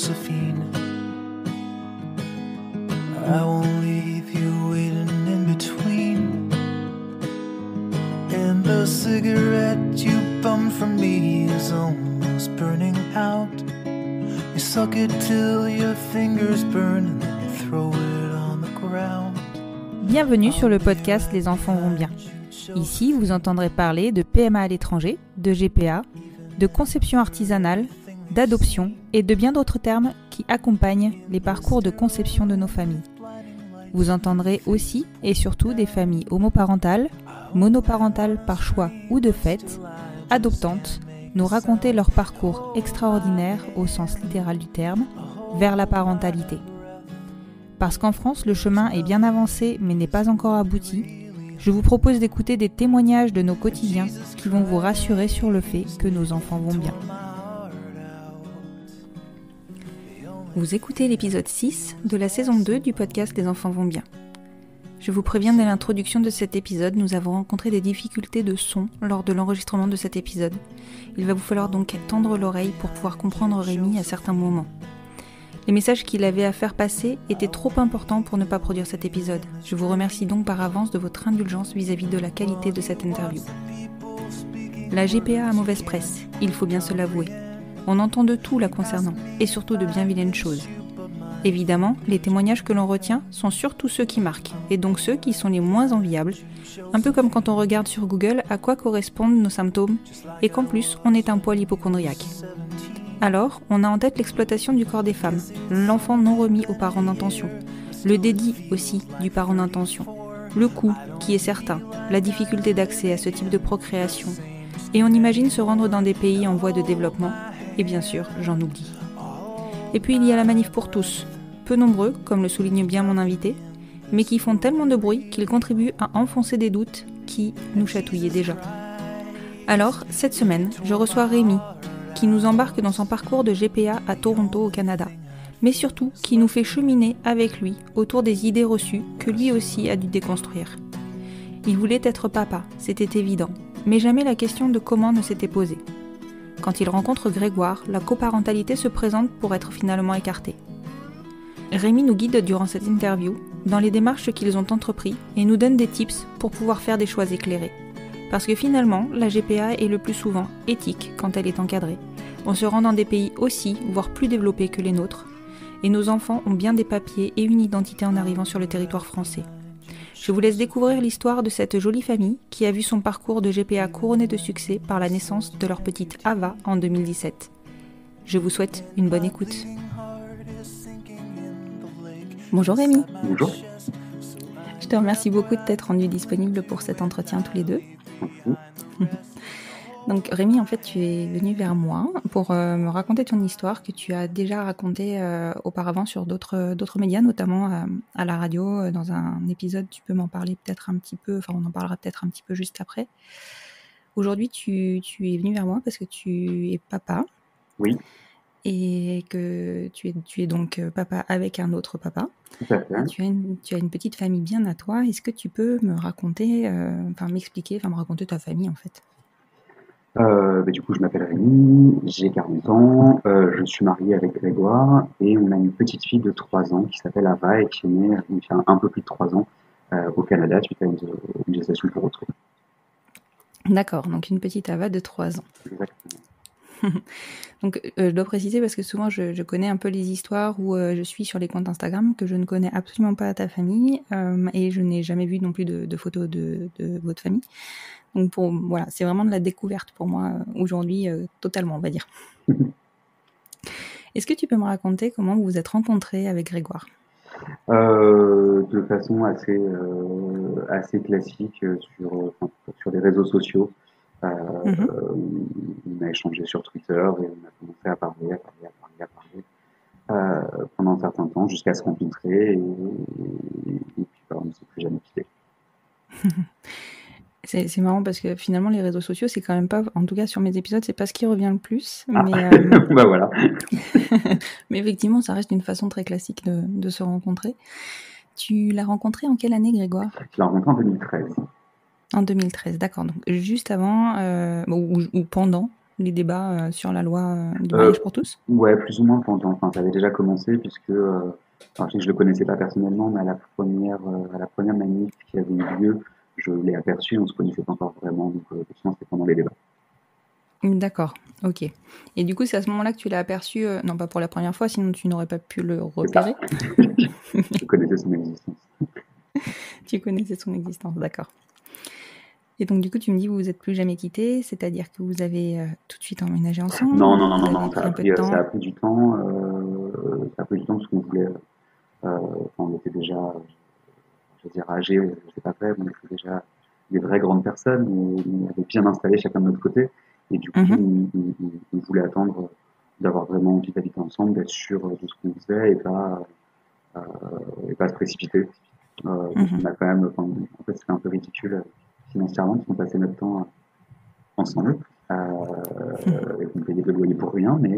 Josephine. I won't leave you waiting in between. And the cigarette you bummed from me is almost burning out. You suck it till your fingers burn and then you throw it on the ground. Bienvenue sur le podcast Les enfants vont bien. Ici, vous entendrez parler de PMA à l'étranger, de GPA, de conception artisanale, d'adoption et de bien d'autres termes qui accompagnent les parcours de conception de nos familles. Vous entendrez aussi et surtout des familles homoparentales, monoparentales par choix ou de fait, adoptantes, nous raconter leur parcours extraordinaire au sens littéral du terme, vers la parentalité. Parce qu'en France, le chemin est bien avancé mais n'est pas encore abouti, je vous propose d'écouter des témoignages de nos quotidiens qui vont vous rassurer sur le fait que nos enfants vont bien. Vous écoutez l'épisode 6 de la saison 2 du podcast Les enfants vont bien. Je vous préviens dès l'introduction de cet épisode, nous avons rencontré des difficultés de son lors de l'enregistrement de cet épisode. Il va vous falloir donc tendre l'oreille pour pouvoir comprendre Rémi à certains moments. Les messages qu'il avait à faire passer étaient trop importants pour ne pas produire cet épisode. Je vous remercie donc par avance de votre indulgence vis-à-vis de la qualité de cette interview. La GPA a mauvaise presse, il faut bien se l'avouer. On entend de tout la concernant, et surtout de bien vilaines choses. Évidemment, les témoignages que l'on retient sont surtout ceux qui marquent, et donc ceux qui sont les moins enviables, un peu comme quand on regarde sur Google à quoi correspondent nos symptômes, et qu'en plus on est un poil hypocondriaque. Alors, on a en tête l'exploitation du corps des femmes, l'enfant non remis aux parents d'intention, le dédit aussi du parent d'intention, le coût qui est certain, la difficulté d'accès à ce type de procréation, et on imagine se rendre dans des pays en voie de développement, et bien sûr, j'en oublie. Et puis il y a la manif pour tous, peu nombreux, comme le souligne bien mon invité, mais qui font tellement de bruit qu'ils contribuent à enfoncer des doutes qui nous chatouillaient déjà. Alors, cette semaine, je reçois Rémi, qui nous embarque dans son parcours de GPA à Toronto au Canada, mais surtout qui nous fait cheminer avec lui autour des idées reçues que lui aussi a dû déconstruire. Il voulait être papa, c'était évident, mais jamais la question de comment ne s'était posée. Quand il rencontre Grégoire, la coparentalité se présente pour être finalement écartée. Rémi nous guide durant cette interview dans les démarches qu'ils ont entreprises et nous donne des tips pour pouvoir faire des choix éclairés. Parce que finalement, la GPA est le plus souvent éthique quand elle est encadrée. On se rend dans des pays aussi, voire plus développés que les nôtres, et nos enfants ont bien des papiers et une identité en arrivant sur le territoire français. Je vous laisse découvrir l'histoire de cette jolie famille qui a vu son parcours de GPA couronné de succès par la naissance de leur petite Ava en 2017. Je vous souhaite une bonne écoute. Bonjour Rémi. Bonjour. Je te remercie beaucoup de t'être rendu disponible pour cet entretien tous les deux. Donc Rémi, en fait, tu es venu vers moi pour me raconter ton histoire que tu as déjà racontée auparavant sur d'autres médias, notamment à la radio, dans un épisode. Tu peux m'en parler peut-être un petit peu, enfin on en parlera peut-être un petit peu juste après. Aujourd'hui, tu es venu vers moi parce que tu es papa. Oui. Et que tu es donc papa avec un autre papa. Tout à fait. Tu as une petite famille bien à toi. Est-ce que tu peux me raconter, me raconter ta famille en fait? Du coup, je m'appelle Rémi, j'ai 40 ans, je suis marié avec Grégoire et on a une petite fille de 3 ans qui s'appelle Ava et qui est née il y a un peu plus de 3 ans au Canada suite à une gestation pour autrui. D'accord, donc une petite Ava de 3 ans. Exactement. Donc, je dois préciser parce que souvent je connais un peu les histoires où je suis sur les comptes Instagram que je ne connais absolument pas ta famille et je n'ai jamais vu non plus de photos de votre famille. Donc voilà, c'est vraiment de la découverte pour moi aujourd'hui, totalement on va dire. Est-ce que tu peux me raconter comment vous vous êtes rencontrés avec Grégoire ? De façon assez classique sur les réseaux sociaux. On a échangé sur Twitter et on a commencé à parler pendant un certain temps jusqu'à se rencontrer et puis on ne s'est plus jamais quitté. C'est marrant parce que finalement les réseaux sociaux c'est quand même pas, en tout cas sur mes épisodes, c'est pas ce qui revient le plus. Ah. Mais bah voilà. Mais effectivement ça reste une façon très classique de se rencontrer. Tu l'as rencontré en quelle année Grégoire ? Je l'ai rencontré en 2013. En 2013, d'accord. Donc juste avant ou pendant les débats sur la loi du Euh, mariage pour tous? ouais, plus ou moins pendant. Enfin, ça avait déjà commencé puisque, alors, je le connaissais pas personnellement, mais à la première manif qui avait eu lieu, je l'ai aperçu, on se connaissait pas encore vraiment, donc effectivement, c'était pendant les débats. D'accord, ok. Et du coup, c'est à ce moment-là que tu l'as aperçu, non pas pour la première fois, sinon tu n'aurais pas pu le C'est ça. repérer. Je connaissais son existence. Tu connaissais son existence, d'accord. Et donc, du coup, tu me dis, vous vous êtes plus jamais quittés, c'est-à-dire que vous avez tout de suite emménagé ensemble Non, ou non, non, vous non, avez non, pris un peu de ça temps? a pris du temps. Ça a pris du temps parce qu'on voulait. Enfin, on était déjà, je veux dire, âgés, je sais pas vrai, mais on était déjà des vraies grandes personnes, et on avait bien installé chacun de notre côté. Et du coup, Mhm, on voulait attendre d'avoir vraiment envie d'habiter ensemble, d'être sûr de ce qu'on faisait euh, et pas se précipiter. Donc mhm, on a quand même, enfin, en fait, c'était un peu ridicule financièrement parce qu'on passait notre temps ensemble mhm. et qu'on payait de loyer pour rien, mais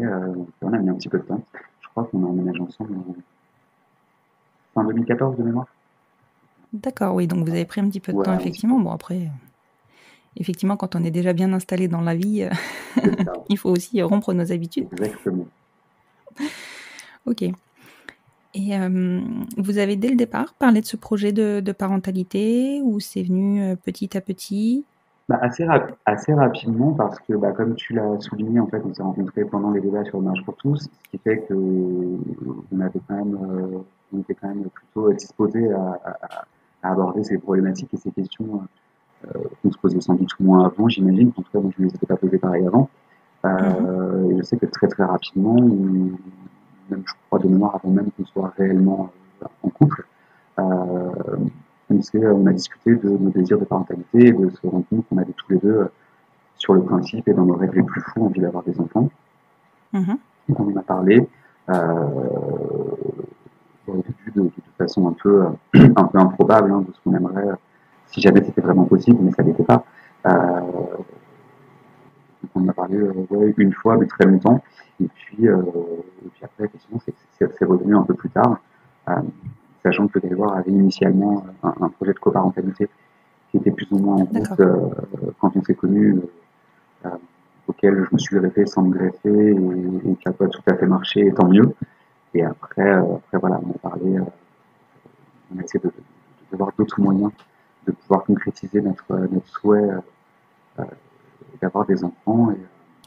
on a mis un petit peu de temps. Je crois qu'on a emménagé ensemble en fin 2014 de mémoire. D'accord, oui, donc vous avez pris un petit peu de Ouais, temps, un petit peu. effectivement. Bon, après, effectivement, quand on est déjà bien installé dans la vie, C'est ça, il faut aussi rompre nos habitudes. exactement. Ok. Et vous avez dès le départ parlé de ce projet de parentalité ou c'est venu petit à petit? Bah, assez rapidement parce que, bah, comme tu l'as souligné, en fait, on s'est rencontrés pendant les débats sur le mariage pour tous, ce qui fait que on avait quand même, on était quand même plutôt disposés à aborder ces problématiques et ces questions qu'on se posait sans doute moins avant, j'imagine. En tout cas, moi, je ne les ai pas posées pareil avant. Mhm, Et je sais que très très rapidement, même je crois de mémoire avant même qu'on soit réellement en couple, euh, on a discuté de nos désirs de parentalité et de se rendre compte qu'on avait tous les deux, sur le principe et dans nos rêves les plus fous, envie d'avoir des enfants. mhm. Donc on en a parlé au début de façon un peu improbable de ce qu'on aimerait si jamais c'était vraiment possible, mais ça n'était pas. Donc on en a parlé ouais, une fois, mais très longtemps. Et puis après, effectivement, c'est revenu un peu plus tard, euh, sachant que Grégoire avait initialement un projet de coparentalité qui était plus ou moins en route D'accord. quand on s'est connus, euh, auquel je me suis greffé sans me greffer et qui n'a pas tout à fait marché, et tant mieux. Et après voilà, on a parlé, on a essayé de voir d'autres moyens de pouvoir concrétiser notre souhait d'avoir des enfants.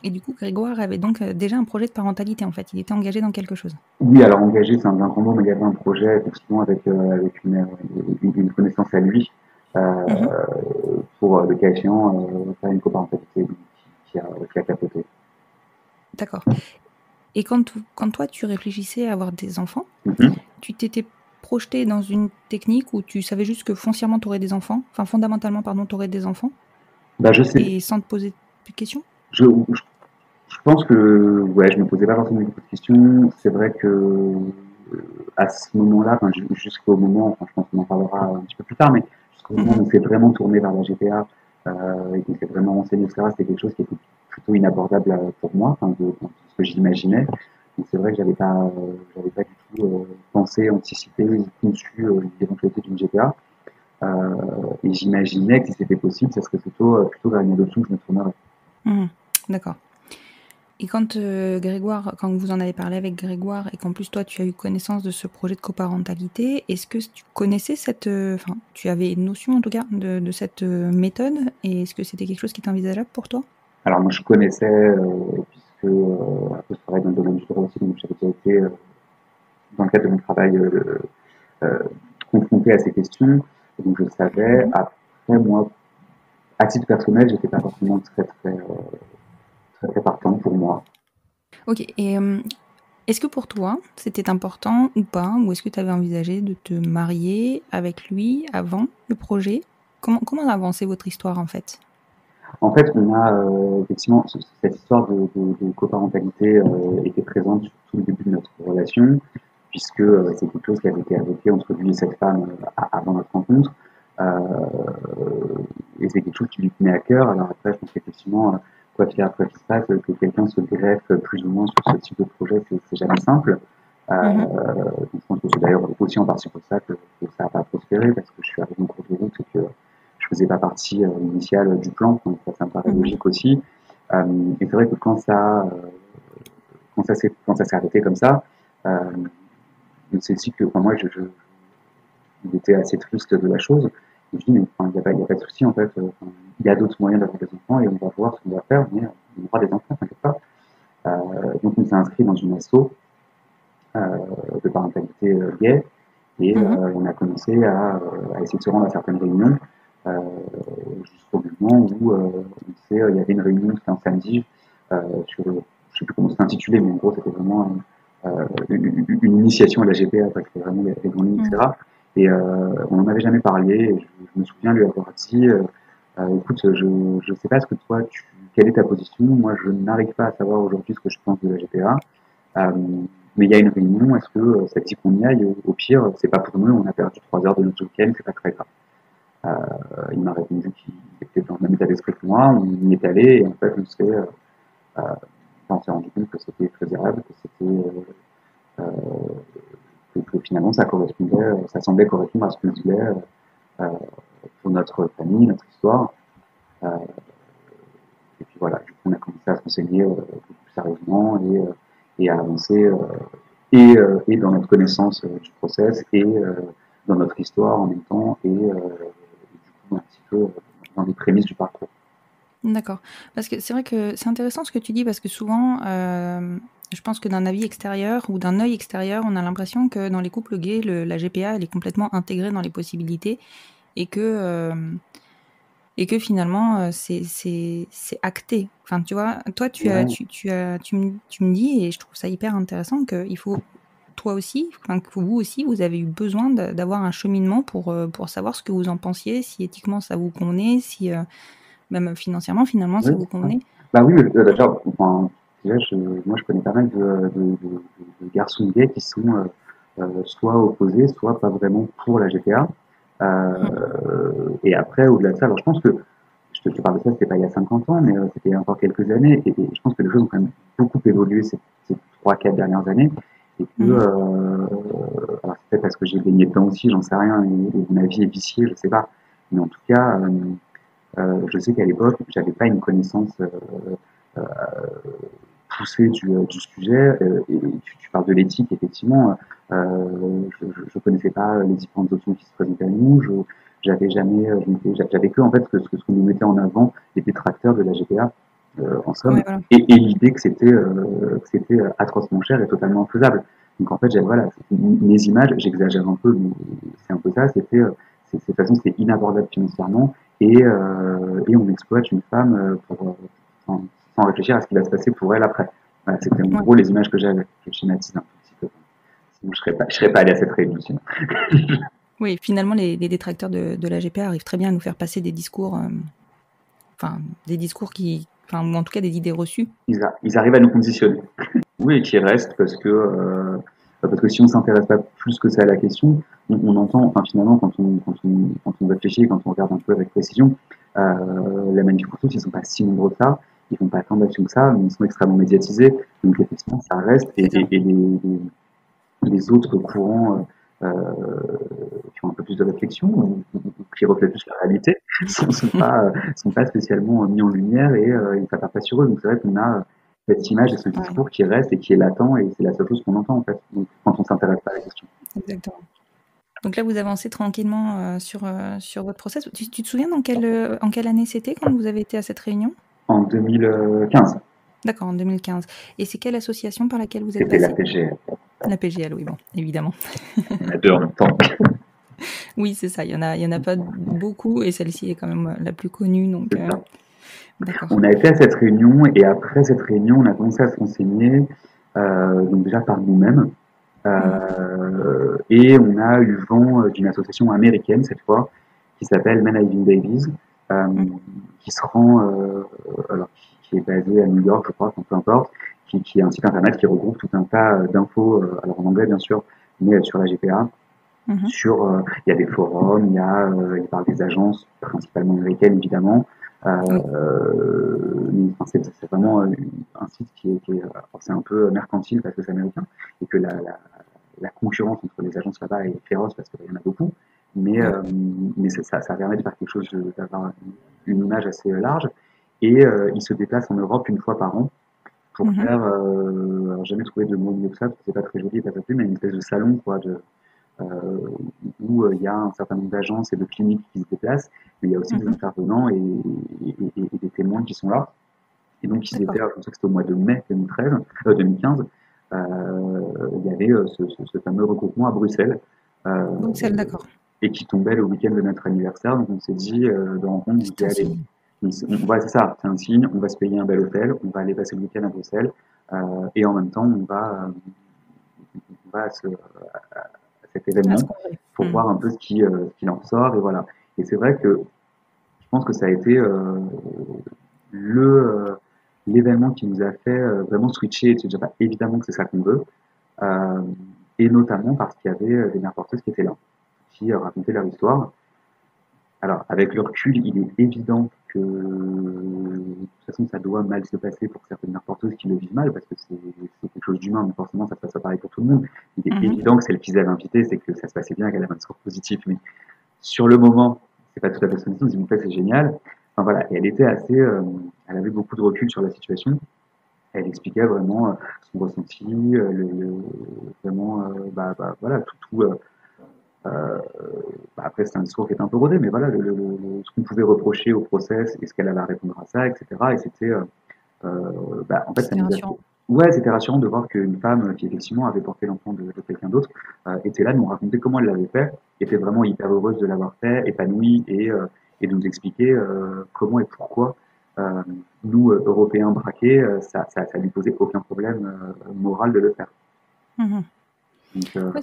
Et du coup, Grégoire avait donc déjà un projet de parentalité, en fait. Il était engagé dans quelque chose. Oui, alors engagé, c'est un bien grand mot, mais il y avait un projet effectivement avec une connaissance à lui Mhm. euh, pour le cas échéant faire une coparentalité qui a capoté. D'accord. Et quand toi, tu réfléchissais à avoir des enfants, Mhm. tu t'étais projeté dans une technique où tu savais juste que foncièrement, tu aurais des enfants, enfin fondamentalement, pardon, tu aurais des enfants, Bah, je sais, et sans te poser de questions? je pense que ouais, je me posais pas forcément beaucoup de questions. C'est vrai que à ce moment-là, enfin, jusqu'au moment, enfin, je pense qu'on en parlera un petit peu plus tard, mais jusqu'au moment où Mhm. on s'est vraiment tourné vers la GTA et qu'on s'est vraiment renseigné, etc., c'était quelque chose qui était plutôt inabordable pour moi, enfin, de ce que j'imaginais. Donc c'est vrai que j'avais pas du tout pensé, anticipé, conçu l'éventualité d'une GTA. Et j'imaginais que si c'était possible, ça serait plutôt vers une adoption que je me tournerais. Mhm. D'accord. Et quand Grégoire, quand vous en avez parlé avec Grégoire et qu'en plus toi tu as eu connaissance de ce projet de coparentalité, est-ce que tu connaissais cette, enfin tu avais une notion en tout cas de cette méthode et est-ce que c'était quelque chose qui était envisageable pour toi? Alors moi je connaissais, puisque après je travaille dans le domaine du droit aussi, donc j'avais déjà été dans le cadre de mon travail euh, confronté à ces questions, et donc je savais. Mhm. Après moi, à titre personnel, j'étais pas forcément très partant pour moi. Ok. Et est-ce que pour toi c'était important ou pas, ou est-ce que tu avais envisagé de te marier avec lui avant le projet? Comment a avancé votre histoire en fait? En fait, on a effectivement cette histoire de coparentalité était présente sur tout le début de notre relation, puisque c'est quelque chose qui avait été évoqué entre lui et cette femme avant notre rencontre. Euh, et c'est quelque chose qui lui tenait à cœur. Alors après, je pense qu'effectivement, quoi qu'il après qu'il se passe, que quelqu'un se greffe plus ou moins sur ce type de projet, c'est jamais simple. Mhm. Donc je pense que c'est d'ailleurs aussi en partie pour ça que ça n'a pas prospéré, parce que je suis arrivé en cours de route et que je faisais pas partie initiale du plan, donc ça me paraît Mhm. logique aussi. Et c'est vrai que quand ça s'est arrêté comme ça, c'est aussi que moi, il était assez triste de la chose. Je me dis, mais il n'y a pas de souci, en fait. Il y a d'autres moyens d'avoir des enfants et on va voir ce qu'on va faire, mais on aura des enfants, t'inquiète pas. Donc, on s'est inscrit dans une asso de parentalité gay et Mhm. on a commencé à essayer de se rendre à certaines réunions jusqu'au moment où il y avait une réunion, c'était un samedi, sur, je ne sais plus comment c'était intitulé, mais en gros, c'était vraiment une initiation à la GPA, c'était vraiment les grandes lignes, Mhm. etc. Et on n'en avait jamais parlé. Et je me souviens lui avoir dit écoute, je ne sais pas ce que toi, quelle est ta position. Moi, je n'arrive pas à savoir aujourd'hui ce que je pense de la GPA. Euh, mais il y a une réunion, est-ce que ça te dit qu'on y aille? Au pire, c'est pas pour nous, on a perdu 3 heures de notre week-end, c'est pas très grave. Il m'a répondu qu'il était dans le même état d'esprit que moi, on y est allé, et en fait, euh, on s'est rendu compte que c'était très agréable, que finalement ça correspondait, ça semblait correspondre à ce qu'on voulait pour notre famille, notre histoire. Euh, et puis voilà, du coup, on a commencé à se renseigner beaucoup plus sérieusement et à avancer et dans notre connaissance du process et dans notre histoire en même temps et du coup un petit peu dans les prémices du parcours. D'accord. Parce que c'est vrai que c'est intéressant ce que tu dis parce que souvent, je pense que d'un avis extérieur ou d'un œil extérieur, on a l'impression que dans les couples gays, la GPA, elle est complètement intégrée dans les possibilités et que finalement, c'est acté. Enfin, tu vois, toi, Ouais, tu me dis, et je trouve ça hyper intéressant, qu'il faut, toi aussi, enfin, que vous aussi, vous avez eu besoin d'avoir un cheminement pour savoir ce que vous en pensiez, si éthiquement ça vous convenait, si, même financièrement, finalement, oui, ça vous c'est ça. convenait. Bah oui, déjà, enfin, déjà, moi je connais pas mal de garçons gays qui sont soit opposés, soit pas vraiment pour la GTA. Mhm. Et après, au-delà de ça, alors je pense que, je te parle de ça, c'était pas il y a 50 ans, mais c'était il y a encore quelques années, et je pense que les choses ont quand même beaucoup évolué ces 3-4 dernières années, et que, Mhm. alors c'est peut-être parce que j'ai baigné dedans aussi, j'en sais rien, et ma vie est viciée, je sais pas, mais en tout cas, je sais qu'à l'époque, j'avais pas une connaissance euh, poussée du sujet. Et tu parles de l'éthique, effectivement. Je connaissais pas les différentes options qui se présentaient à nous. J'avais jamais, j'avais que en fait ce qu'on nous mettait en avant, les détracteurs de la GPA, en somme, Ouais, voilà. et l'idée que c'était atrocement cher et totalement infaisable. Donc en fait, voilà, mes images, j'exagère un peu, mais c'est un peu ça. De toute façon, c'est inabordable financièrement et on exploite une femme sans réfléchir à ce qui va se passer pour elle après. Voilà, c'était en Ouais. gros les images que j'avais. Je schématise un petit peu. Sinon, je serais pas allé à cette réunion. Sinon. Oui, finalement, les détracteurs de la GPA arrivent très bien à nous faire passer des discours, enfin, des discours qui, enfin, ou en tout cas des idées reçues. Ils arrivent à nous conditionner. Oui, et qui restent parce que si on s'intéresse pas plus que ça à la question, on entend, enfin, finalement, quand on réfléchit, quand on regarde un peu avec précision, la manif pour tous, ils sont pas si nombreux que ça, ils font pas tant d'actions que ça, mais ils sont extrêmement médiatisés, donc effectivement, ça reste, C'est ça. et les autres courants qui ont un peu plus de réflexion, ou qui reflètent plus la réalité, sont pas spécialement mis en lumière et ça part pas sur eux. Donc c'est vrai qu'on a cette image et ce Ouais, discours qui reste et qui est latent et c'est la seule chose qu'on entend en fait. Donc, quand on s'intéresse pas à la question. exactement. Donc là, vous avancez tranquillement sur votre process. Tu te souviens en quelle année c'était quand vous avez été à cette réunion? En 2015, D'accord, en 2015. Et c'est quelle association par laquelle vous êtes c'était la passé? PGL. La PGL, oui, bon, évidemment. Il y en a deux en même temps. Oui, c'est ça. Il y en a pas beaucoup et celle-ci est quand même la plus connue, donc C'est ça. d'accord. On a été à cette réunion et après cette réunion, on a commencé à se renseigner, donc déjà par nous-mêmes. Mhm. Et on a eu vent d'une association américaine cette fois qui s'appelle Men Having Babies, euh, Mhm. qui se rend, alors qui est basée à New York, je crois, enfin, peu importe, qui est un site internet qui regroupe tout un tas d'infos, alors en anglais bien sûr, mais sur la GPA. Mhm. Il y a des forums, il parle des agences principalement américaines évidemment, Oui. mais enfin, c'est vraiment un site alors, c'est un peu mercantile parce que c'est américain et que la concurrence entre les agences là-bas est féroce parce qu'il y en a beaucoup, mais, Oui. ça permet de faire quelque chose, d'avoir une image assez large. et ils se déplacent en Europe une fois par an pour Mhm. faire, alors j'ai jamais trouvé de mot mieux que ça, parce que c'est pas très joli et pas facile, mais une espèce de salon, quoi, où il y a un certain nombre d'agences et de cliniques qui se déplacent, mais il y a aussi des Mhm. intervenants et des témoins qui sont là. Et donc ils étaient, D'accord. alors, je pense que c'était au mois de mai 2013, 2015, il y avait ce fameux regroupement à Bruxelles, euh, Bruxelles, d'accord. et qui tombait le week-end de notre anniversaire. Donc on s'est dit de rencontre, on C'est dit un allez, signe. c'est ça, c'est un signe, on va se payer un bel hôtel, on va aller passer le week-end à Bruxelles, et en même temps on va à cet À ce événement congrès. pour Mhm. voir un peu ce qui en sort, et voilà. Et c'est vrai que je pense que ça a été le l'événement qui nous a fait vraiment switcher et se dire bah, évidemment que c'est ça qu'on veut, euh, et notamment parce qu'il y avait des mères porteuses qui étaient là, qui racontaient leur histoire. Alors, avec le recul, il est évident que de toute façon, ça doit mal se passer pour certaines mères porteuses qui le vivent mal, parce que c'est quelque chose d'humain, donc forcément, ça se passe pas pareil pour tout le monde. Il est Mhm. évident que celle qu'ils avaient invitée, c'est que ça se passait bien, qu'elle avait un score positif, mais sur le moment, c'est pas tout à fait son histoire, on dit, c'est génial. Enfin voilà, et elle était assez, elle avait beaucoup de recul sur la situation. Elle expliquait vraiment son ressenti, vraiment, voilà, euh, après, c'est un discours qui est un peu rodé, mais voilà, ce qu'on pouvait reprocher au process et ce qu'elle allait répondre à ça, etc. Et c'était, en fait, ça C'était nous a rassurant. fait. Ouais, c'était rassurant de voir qu'une femme qui effectivement avait porté l'enfant de quelqu'un d'autre était là, de nous raconter comment elle l'avait fait, était vraiment hyper heureuse de l'avoir fait, épanouie et de nous expliquer comment et pourquoi euh, nous, Européens braqués, ça lui posait aucun problème moral de le faire. Mhm. Donc, Ouais,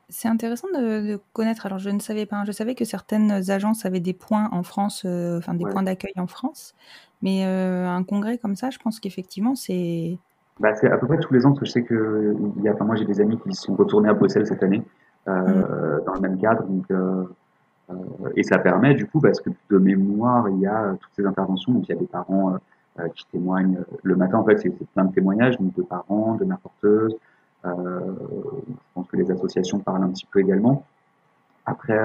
c'est intéressant de connaître. Alors, je ne savais pas, hein. Je savais que certaines agences avaient des points en France, enfin des ouais. points d'accueil en France. Mais un congrès comme ça, je pense qu'effectivement, c'est. Bah, c'est à peu près tous les ans, parce que je sais que enfin, moi j'ai des amis qui sont retournés à Bruxelles cette année, Mhm. dans le même cadre, euh, et ça permet du coup, parce que de mémoire, il y a toutes ces interventions, donc il y a des parents qui témoignent le matin, en fait c'est plein de témoignages, donc de parents, de mères porteuses, je pense que les associations parlent un petit peu également. Après,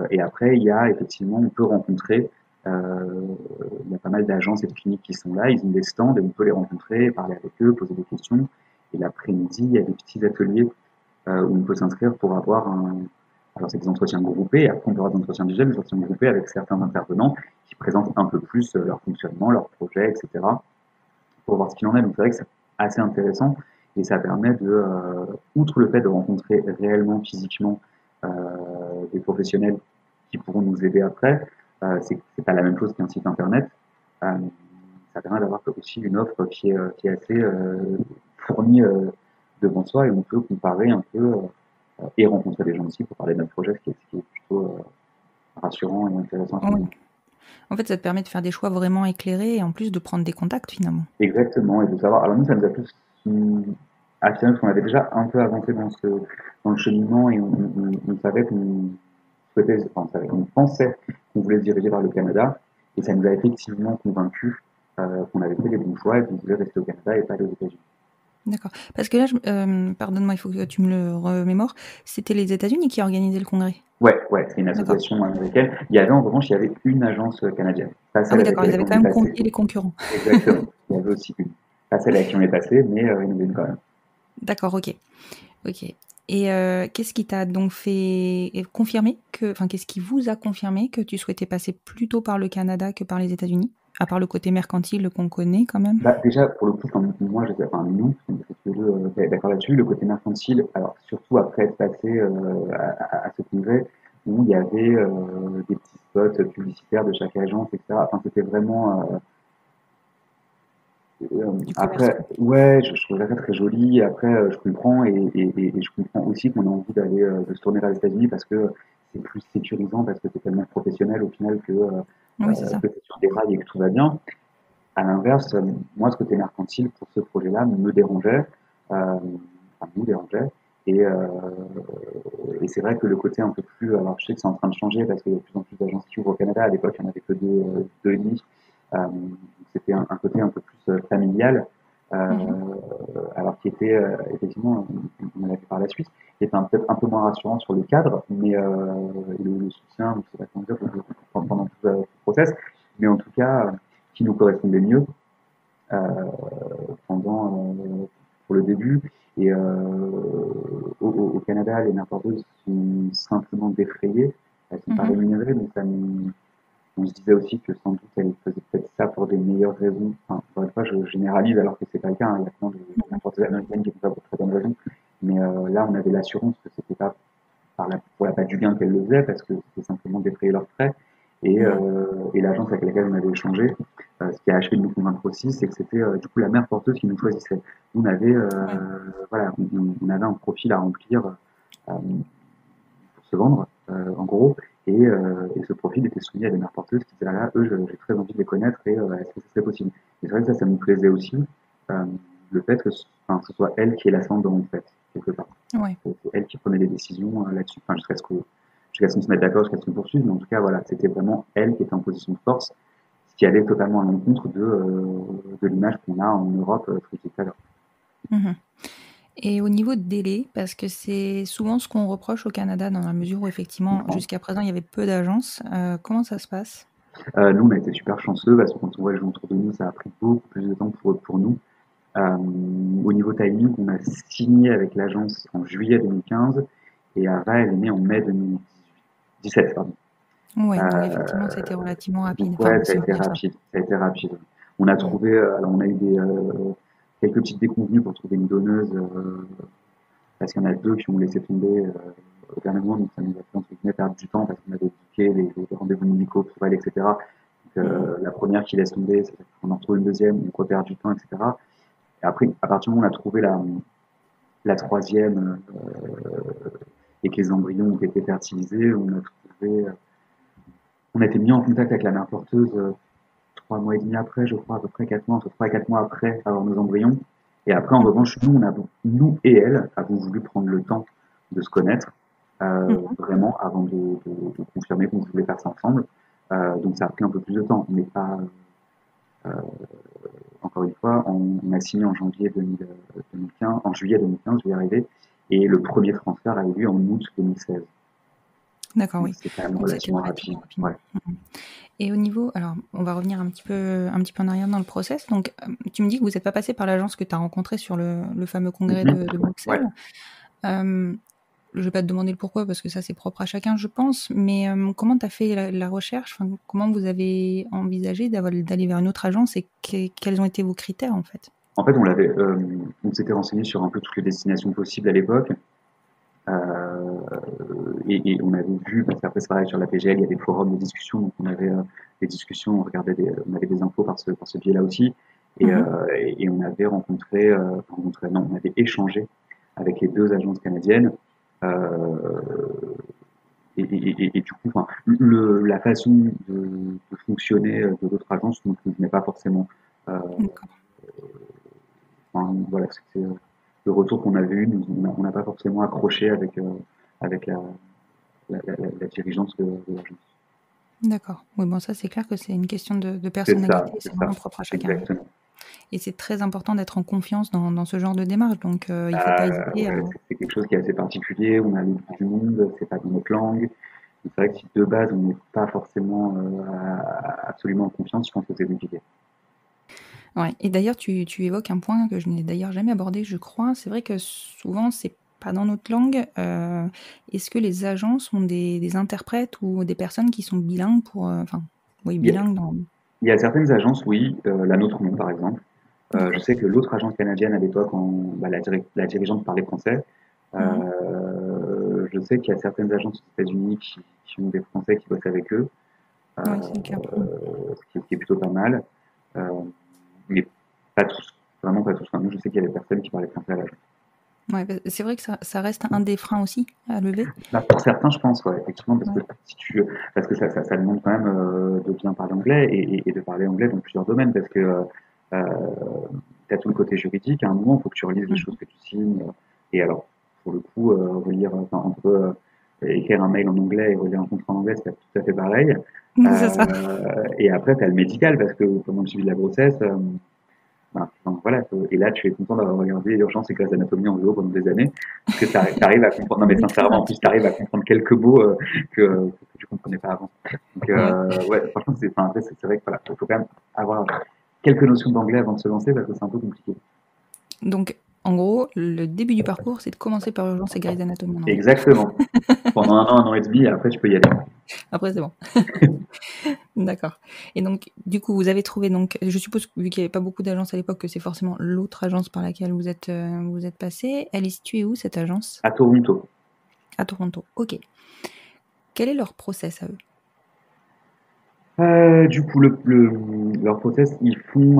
et après, il y a effectivement, on peut rencontrer, il y a pas mal d'agences et de cliniques qui sont là, ils ont des stands et on peut les rencontrer, parler avec eux, poser des questions. Et l'après-midi, il y a des petits ateliers où on peut s'inscrire pour avoir alors c'est des entretiens groupés, et après on peut avoir des entretiens individuels, des entretiens groupés avec certains intervenants qui présentent un peu plus leur fonctionnement, leur projet, etc. pour voir ce qu'il en est. Donc c'est vrai que c'est assez intéressant et ça permet de, outre le fait de rencontrer réellement, physiquement des professionnels qui pourront nous aider après, c'est pas la même chose qu'un site internet. Euh, Ça permet d'avoir aussi une offre qui est assez fournie devant soi et on peut comparer un peu et rencontrer des gens aussi pour parler de notre projet, ce qui est plutôt rassurant et intéressant à ce Ouais. moment. En fait, ça te permet de faire des choix vraiment éclairés et en plus de prendre des contacts finalement. Exactement, et de savoir. Alors nous, ça nous a plus affirmé parce qu'on avait déjà un peu avancé dans le cheminement et on savait qu'on souhaitait, enfin, on pensait qu'on voulait se diriger vers le Canada et ça nous a effectivement convaincus qu'on avait fait les bons choix et qu'on voulait rester au Canada et pas aller aux États-Unis. D'accord. Parce que là, pardonne-moi, il faut que tu me le remémores. C'était les États-Unis qui organisaient le congrès. Ouais, ouais, c'est une D'accord. association américaine. Il y avait en revanche, il y avait une agence canadienne, pas Ah celle oui, avec d'accord. Ils avaient laquelle quand on est même passé. combien les concurrents. Exactement. Il y avait aussi une. Pas celle avec qui on est passé, mais il y en avait une quand même. D'accord, ok. Ok. Et qu'est-ce qui t'a donc fait confirmer que, enfin, qu'est-ce qui vous a confirmé que tu souhaitais passer plutôt par le Canada que par les États-Unis, à part le côté mercantile qu'on connaît quand même? Bah, déjà, pour le coup, enfin, moi, enfin, nous, on est tous les deux d'accord là-dessus. Le côté mercantile, alors surtout après être passé à ce congrès où il y avait des petits spots publicitaires de chaque agence, etc. Enfin, c'était vraiment. Du commerce, Après, quoi. ouais, je trouve ça très joli. Après, je comprends et je comprends aussi qu'on a envie d'aller de se tourner vers les États-Unis parce que c'est plus sécurisant, parce que c'est tellement professionnel au final Oui, c'est ça. que c'est sur des rails et que tout va bien. À l'inverse, moi, ce côté mercantile pour ce projet-là me dérangeait, enfin, nous dérangeait. Et, euh, et c'est vrai que le côté un peu plus, alors je sais que c'est en train de changer parce qu'il y a de plus en plus d'agences qui ouvrent au Canada. À l'époque, il n'y en avait que deux et demi. Euh, C'était un côté un peu plus familial, Mhm. alors qui était effectivement, on en avait par la suite, qui était peut-être un peu moins rassurant sur le cadre, mais le soutien, je sais pas comment dire, pendant tout le process, mais en tout cas, qui nous correspondait mieux pendant pour le début. Et au Canada, les mères porteuses sont simplement défrayées. Elles sont pas Mhm. rémunérées, donc on se disait aussi que sans doute elles faisaient peut-être ça pour des meilleures raisons. Enfin, encore une fois, je généralise alors que c'est pas le cas, hein. Il y a plein de mères porteuses américaines qui font ça pour très bonnes raisons. Mais là, on avait l'assurance que c'était pas pour la patte du gain qu'elles le faisaient, parce que c'était simplement défrayer leurs frais. Mhm. Et l'agence avec laquelle on avait échangé, ce qui a achevé de nous convaincre aussi, c'est que c'était du coup la mère porteuse qui nous choisissait. Nous, Ouais. voilà, on avait un profil à remplir pour se vendre, en gros, et ce profil était soumis à des mères porteuses qui disaient, ah là, eux, j'ai très envie de les connaître, et est-ce que ce serait possible? Et c'est vrai que ça nous plaisait aussi, euh, le fait que enfin, ce soit elle qui est l'ascendant, en fait, quelque part. Ouais. C'est elle qui prenait les décisions là-dessus, enfin, jusqu'à ce qu'on se mette d'accord, jusqu'à ce qu'on poursuive, mais en tout cas, voilà, c'était vraiment elle qui était en position de force, ce qui allait totalement à l'encontre de l'image qu'on a en Europe, tout à l'heure. Mhm. Et au niveau de délai, parce que c'est souvent ce qu'on reproche au Canada dans la mesure où effectivement jusqu'à présent il y avait peu d'agences, comment ça se passe? Nous, on a été super chanceux parce que quand on voit les gens autour de nous, ça a pris beaucoup plus de temps pour nous. Au niveau timing, on a signé avec l'agence en juillet 2015 et Ava, elle est née en mai 2017, pardon. Ouais, donc effectivement ça a été Euh, relativement rapide. donc ouais, Enfin, si on peut dire ça. ça a été rapide. On a Mhm. trouvé, alors on a eu quelques petites déconvenues pour trouver une donneuse, parce qu'il y en a deux qui ont laissé tomber au dernier moment, donc ça nous a fait entre guillemets perdre du temps parce qu'on avait booké les rendez-vous médicaux pour elle, etc. Donc, Mhm. la première qui laisse tomber, on en retrouve une deuxième, on repère du temps, etc. Et après, à partir du moment où on a trouvé la troisième et que les embryons ont été fertilisés, on a été mis en contact avec la mère porteuse 3 mois et demi après, je crois, à peu près 4 mois, entre 3 et 4 mois après avoir nos embryons. Et après, en revanche, nous et elle avons voulu prendre le temps de se connaître, Mhm. vraiment, avant de confirmer qu'on voulait faire ça ensemble. Donc ça a pris un peu plus de temps, mais pas, encore une fois, on a signé en janvier 2015, en juillet 2015, je vais y arriver, et le premier transfert a eu lieu en août 2016. D'accord, Donc oui. c'est quand même Donc c'était relativement relativement rapide. rapide. Ouais. Mhm. Et au niveau, alors on va revenir un petit peu en arrière dans le process. Donc tu me dis que vous n'êtes pas passé par l'agence que tu as rencontrée sur le fameux congrès de Ouais. Bruxelles. Euh, je vais pas te demander le pourquoi parce que ça c'est propre à chacun, je pense. Mais comment tu as fait la recherche? Enfin, comment vous avez envisagé d'aller vers une autre agence et quels ont été vos critères en fait? En fait, on s'était renseigné sur un peu toutes les destinations possibles à l'époque. Et on avait vu, parce qu'après c'est pareil sur la PGL, il y a des forums de discussion, donc on avait des discussions, on avait des infos par ce biais-là aussi, Mhm. et on avait non, on avait échangé avec les deux agences canadiennes, euh, et du coup, enfin, la façon de fonctionner de l'autre agence ne nous convenait pas forcément. Euh, D'accord. enfin, voilà, c'était le retour qu'on avait eu, on n'a pas forcément accroché avec la dirigeante de l'agence. D'accord. Oui, bon, ça c'est clair que c'est une question de personnalité, c'est vraiment propre à chacun. Oui. Exactement. Et c'est très important d'être en confiance dans ce genre de démarche, donc il ne faut pas hésiter à... Ouais, c'est quelque chose qui est assez particulier, on a le bout du monde, c'est pas dans notre langue. C'est vrai que si de base on n'est pas forcément absolument en confiance, je pense que c'est compliqué. Ouais. Et d'ailleurs, tu évoques un point que je n'ai d'ailleurs jamais abordé, je crois. C'est vrai que souvent, c'est pas dans notre langue. Est-ce que les agences ont des interprètes ou des personnes qui sont bilingues pour... Enfin, oui, Il y a, bilingues dans... il y a certaines agences, oui, la nôtre non par exemple. Je D'accord. sais que l'autre agence canadienne à l'époque, la dirigeante parlait français. Mhm. Je sais qu'il y a certaines agences aux États-Unis qui ont des Français qui bossent avec eux, Ouais, c'est le cas. ce qui est plutôt pas mal. Euh, mais pas tous, vraiment pas tous. Enfin, moi, je sais qu'il y avait personne qui parlait français à l'agence. Ouais, c'est vrai que ça reste un des freins aussi à lever. Bah, pour certains, je pense, ouais, effectivement, Ouais. parce que ça demande quand même de bien parler anglais et de parler anglais dans plusieurs domaines, parce que tu as tout le côté juridique. À un moment, il faut que tu relises les choses Mhm. que tu signes. Et alors, pour le coup, relire, enfin, entre écrire un mail en anglais et relire un contrat en anglais, c'est pas tout à fait pareil. C'est ça. Et après, tu as le médical, parce que pendant le suivi de la grossesse, enfin, voilà, et là, tu es content d'avoir regardé Urgence et Grey's Anatomy en vidéo pendant des années, parce que tu arrives à comprendre. Non, mais sincèrement, en plus, tu arrives à comprendre quelques mots que tu comprenais pas avant. Donc, Ouais. ouais, franchement, après, c'est vrai que voilà, faut quand même avoir quelques notions d'anglais avant de se lancer, parce que c'est un peu compliqué. Donc, en gros, le début du parcours, c'est de commencer par Urgence et Grey's Anatomy en anglais. Exactement. Pendant un an et demi, et après, tu peux y aller. Après, c'est bon. D'accord. Et donc, du coup, vous avez trouvé, donc, je suppose, vu qu'il n'y avait pas beaucoup d'agences à l'époque, que c'est forcément l'autre agence par laquelle vous êtes passé. Elle est située où, cette agence? À Toronto. À Toronto. Ok. Quel est leur process à eux? Du coup, leur process, ils font.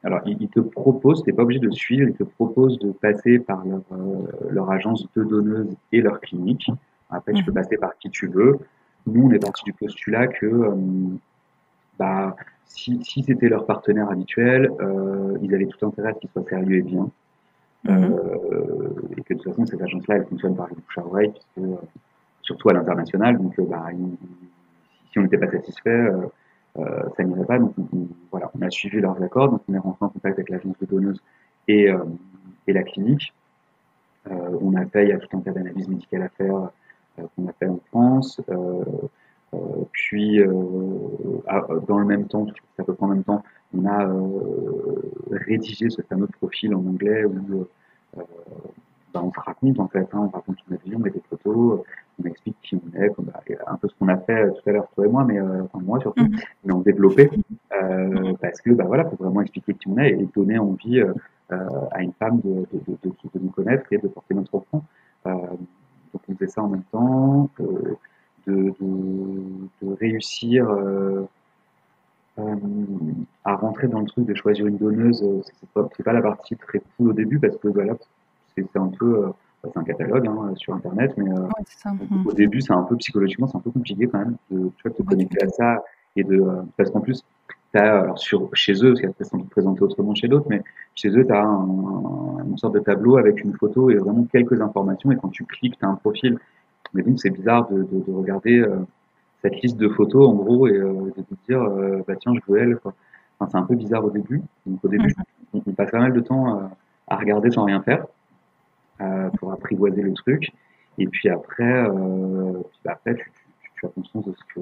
Alors, ils te proposent, t'es pas obligé de suivre, ils te proposent de passer par leur agence de donneuse et leur clinique. Après, tu peux passer par qui tu veux. Nous, on est parti du postulat que bah, si c'était leur partenaire habituel, ils avaient tout intérêt à ce qu'il soit sérieux et bien. Mhm. Et que de toute façon, cette agence-là, elle fonctionne par le bouche à oreille, puisque, surtout à l'international. Donc, si on n'était pas satisfait, ça n'irait pas. Donc, voilà, on a suivi leurs accords. Donc, on est rentré en contact avec l'agence de donneuse et, euh, et la clinique. On a fait, il y a tout un tas d'analyses médicales à faire qu'on a fait en France. Puis, dans le même temps, à peu près en même temps, on a rédigé ce fameux profil en anglais où on se raconte en fait, on raconte notre vie, on met des photos, on explique qui on est, un peu ce qu'on a fait tout à l'heure toi et moi, mais enfin moi surtout, Mhm. mais en développé, parce que voilà, faut vraiment expliquer qui on est et donner envie à une femme de nous connaître et de porter notre enfant. Donc on faisait ça en même temps, de réussir euh, à rentrer dans le truc de choisir une donneuse, c'est pas la partie très cool au début parce que voilà, c'est un peu, c'est un catalogue sur internet, mais Ouais, c'est ça. Mhm. au début c'est un peu psychologiquement, c'est un peu compliqué quand même de tu vois, te Ouais, tu connecter à m'étonnes. ça et parce qu'en plus alors chez eux, parce qu'après c'est sans doute présenté autrement chez d'autres, mais chez eux, tu as une sorte de tableau avec une photo et vraiment quelques informations, et quand tu cliques, tu as un profil. Mais donc c'est bizarre de regarder cette liste de photos en gros et de te dire bah tiens je veux elle quoi. Enfin, c'est un peu bizarre au début. Donc au début Mhm. on passe pas mal de temps à regarder sans rien faire pour apprivoiser le truc. Et puis après, après tu as conscience de ce que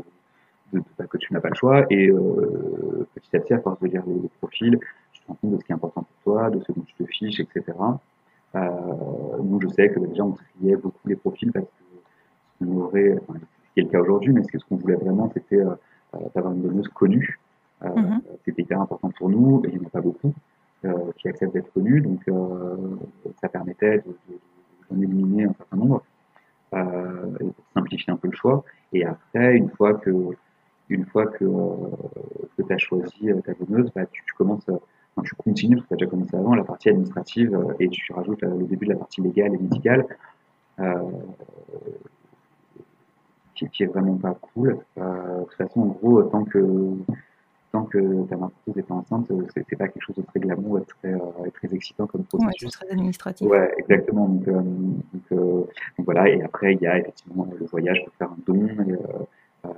tu n'as pas le choix et petit à petit à force de lire les profils, tu te rends compte de ce qui est important pour toi, de ce dont tu te fiches, etc. Nous je sais que déjà on triait beaucoup les profils parce qu'on aurait, enfin, c'est le cas aujourd'hui, mais ce qu'on voulait vraiment, c'était d'avoir une donneuse connue. Euh, Mhm. C'était hyper important pour nous, et il n'y en a pas beaucoup qui acceptent d'être connus, donc ça permettait d'en éliminer un certain nombre et pour simplifier un peu le choix. Et après, une fois que tu as choisi ta donneuse, bah, tu commences, enfin, tu continues, parce que tu as déjà commencé avant, la partie administrative et tu rajoutes le début de la partie légale et médicale. Euh, qui est vraiment pas cool. De toute façon, en gros, tant que ta marquise est pas enceinte, c'est pas quelque chose de très glamour et très excitant comme Ouais, c'est processus. très administratif. Ouais, exactement. Donc voilà. Et après, il y a effectivement le voyage pour faire un don. Euh,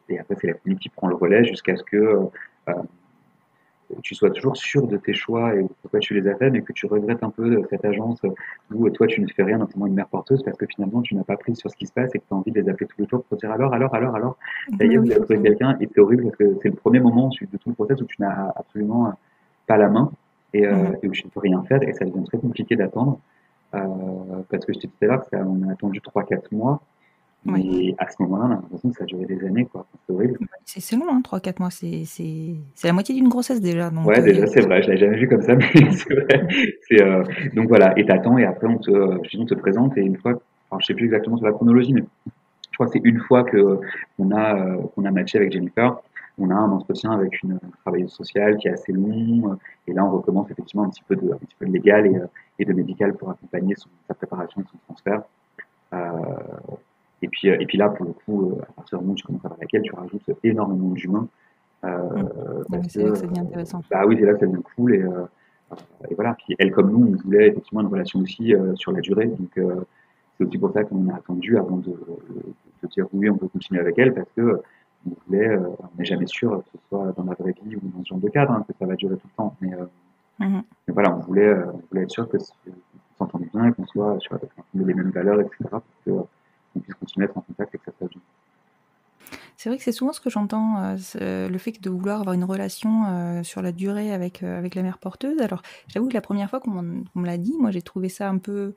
et après, c'est la clinique qui prend le relais jusqu'à ce que tu sois toujours sûr de tes choix et pourquoi tu les as faits, mais que tu regrettes un peu cette agence où toi tu ne fais rien, notamment une mère porteuse, parce que finalement tu n'as pas pris sur ce qui se passe et que tu as envie de les appeler tous les jours pour dire alors, ça y est, Mais vous oui, avez trouvé forcément. quelqu'un, et c'est horrible parce que c'est le premier moment de tout le process où tu n'as absolument pas la main Mhm. et où tu ne peux rien faire et ça devient très compliqué d'attendre euh, parce que je t'ai dit tout à l'heure qu'on a attendu 3 4 mois, Ouais. mais à ce moment-là on a l'impression que ça a duré des années, quoi. C'est horrible. C'est long, hein, 3-4 mois. C'est la moitié d'une grossesse déjà. Donc, Ouais, déjà, c'est vrai, je l'avais jamais vu comme ça, mais c'est vrai. Donc voilà, et t'attends, et après, on te présente, et une fois, enfin, je sais plus exactement sur la chronologie, mais je crois que c'est une fois qu'on a matché avec Jennifer, on a un entretien avec une travailleuse sociale qui est assez long, et là, on recommence effectivement un petit peu de légal et de médical pour accompagner sa préparation et son transfert. Euh, et puis là, pour le coup, à partir du moment où tu commences à faire laquelle, tu rajoutes énormément d'humains, mhm. Ouais, parce mais que c'est là que ça devient intéressant. bah oui, c'est là que ça devient cool et voilà. Puis elle comme nous, on voulait effectivement une relation aussi sur la durée, donc c'est aussi pour ça qu'on a attendu avant de dire oui, on peut continuer avec elle parce que on n'est jamais sûr que ce soit dans la vraie vie ou dans ce genre de cadre, hein, que ça va durer tout le temps. Mhm. Mais voilà, on voulait être sûr qu'on s'entende bien et qu'on soit sur les mêmes valeurs, etc. pour qu'on puisse continuer à être en contact et que ça se passe bien. C'est vrai que c'est souvent ce que j'entends, le fait de vouloir avoir une relation sur la durée avec la mère porteuse. Alors, j'avoue que la première fois qu'on me l'a dit, moi j'ai trouvé ça un peu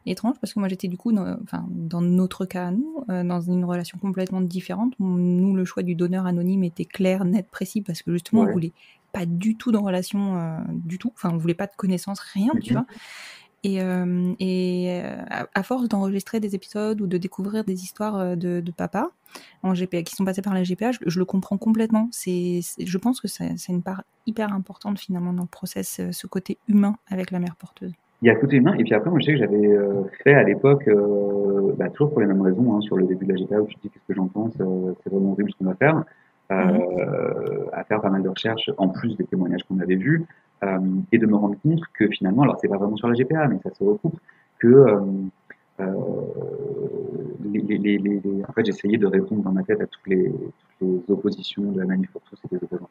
étrange parce que moi j'étais du coup, dans notre cas à nous, dans une relation complètement différente. Nous, le choix du donneur anonyme était clair, net, précis parce que justement on Ouais. voulait pas du tout de relation du tout. Enfin, on voulait pas de connaissances, rien, tu vois. À force d'enregistrer des épisodes ou de découvrir des histoires de papa en GPA, qui sont passés par la GPA, je le comprends complètement. Je pense que c'est une part hyper importante finalement dans le process, ce côté humain avec la mère porteuse. Il y a le côté humain, et puis après, moi, je sais que j'avais fait à l'époque, toujours pour les mêmes raisons, hein, sur le début de la GPA, où je dis qu'est-ce que j'en pense, c'est vraiment horrible ce qu'on va faire, Mhm. à faire pas mal de recherches, en plus des témoignages qu'on avait vus, et de me rendre compte que finalement, alors c'est pas vraiment sur la GPA, mais ça se recoupe, que euh, en fait, j'essayais de répondre dans ma tête à toutes les oppositions de la manif pour tous et des opposants.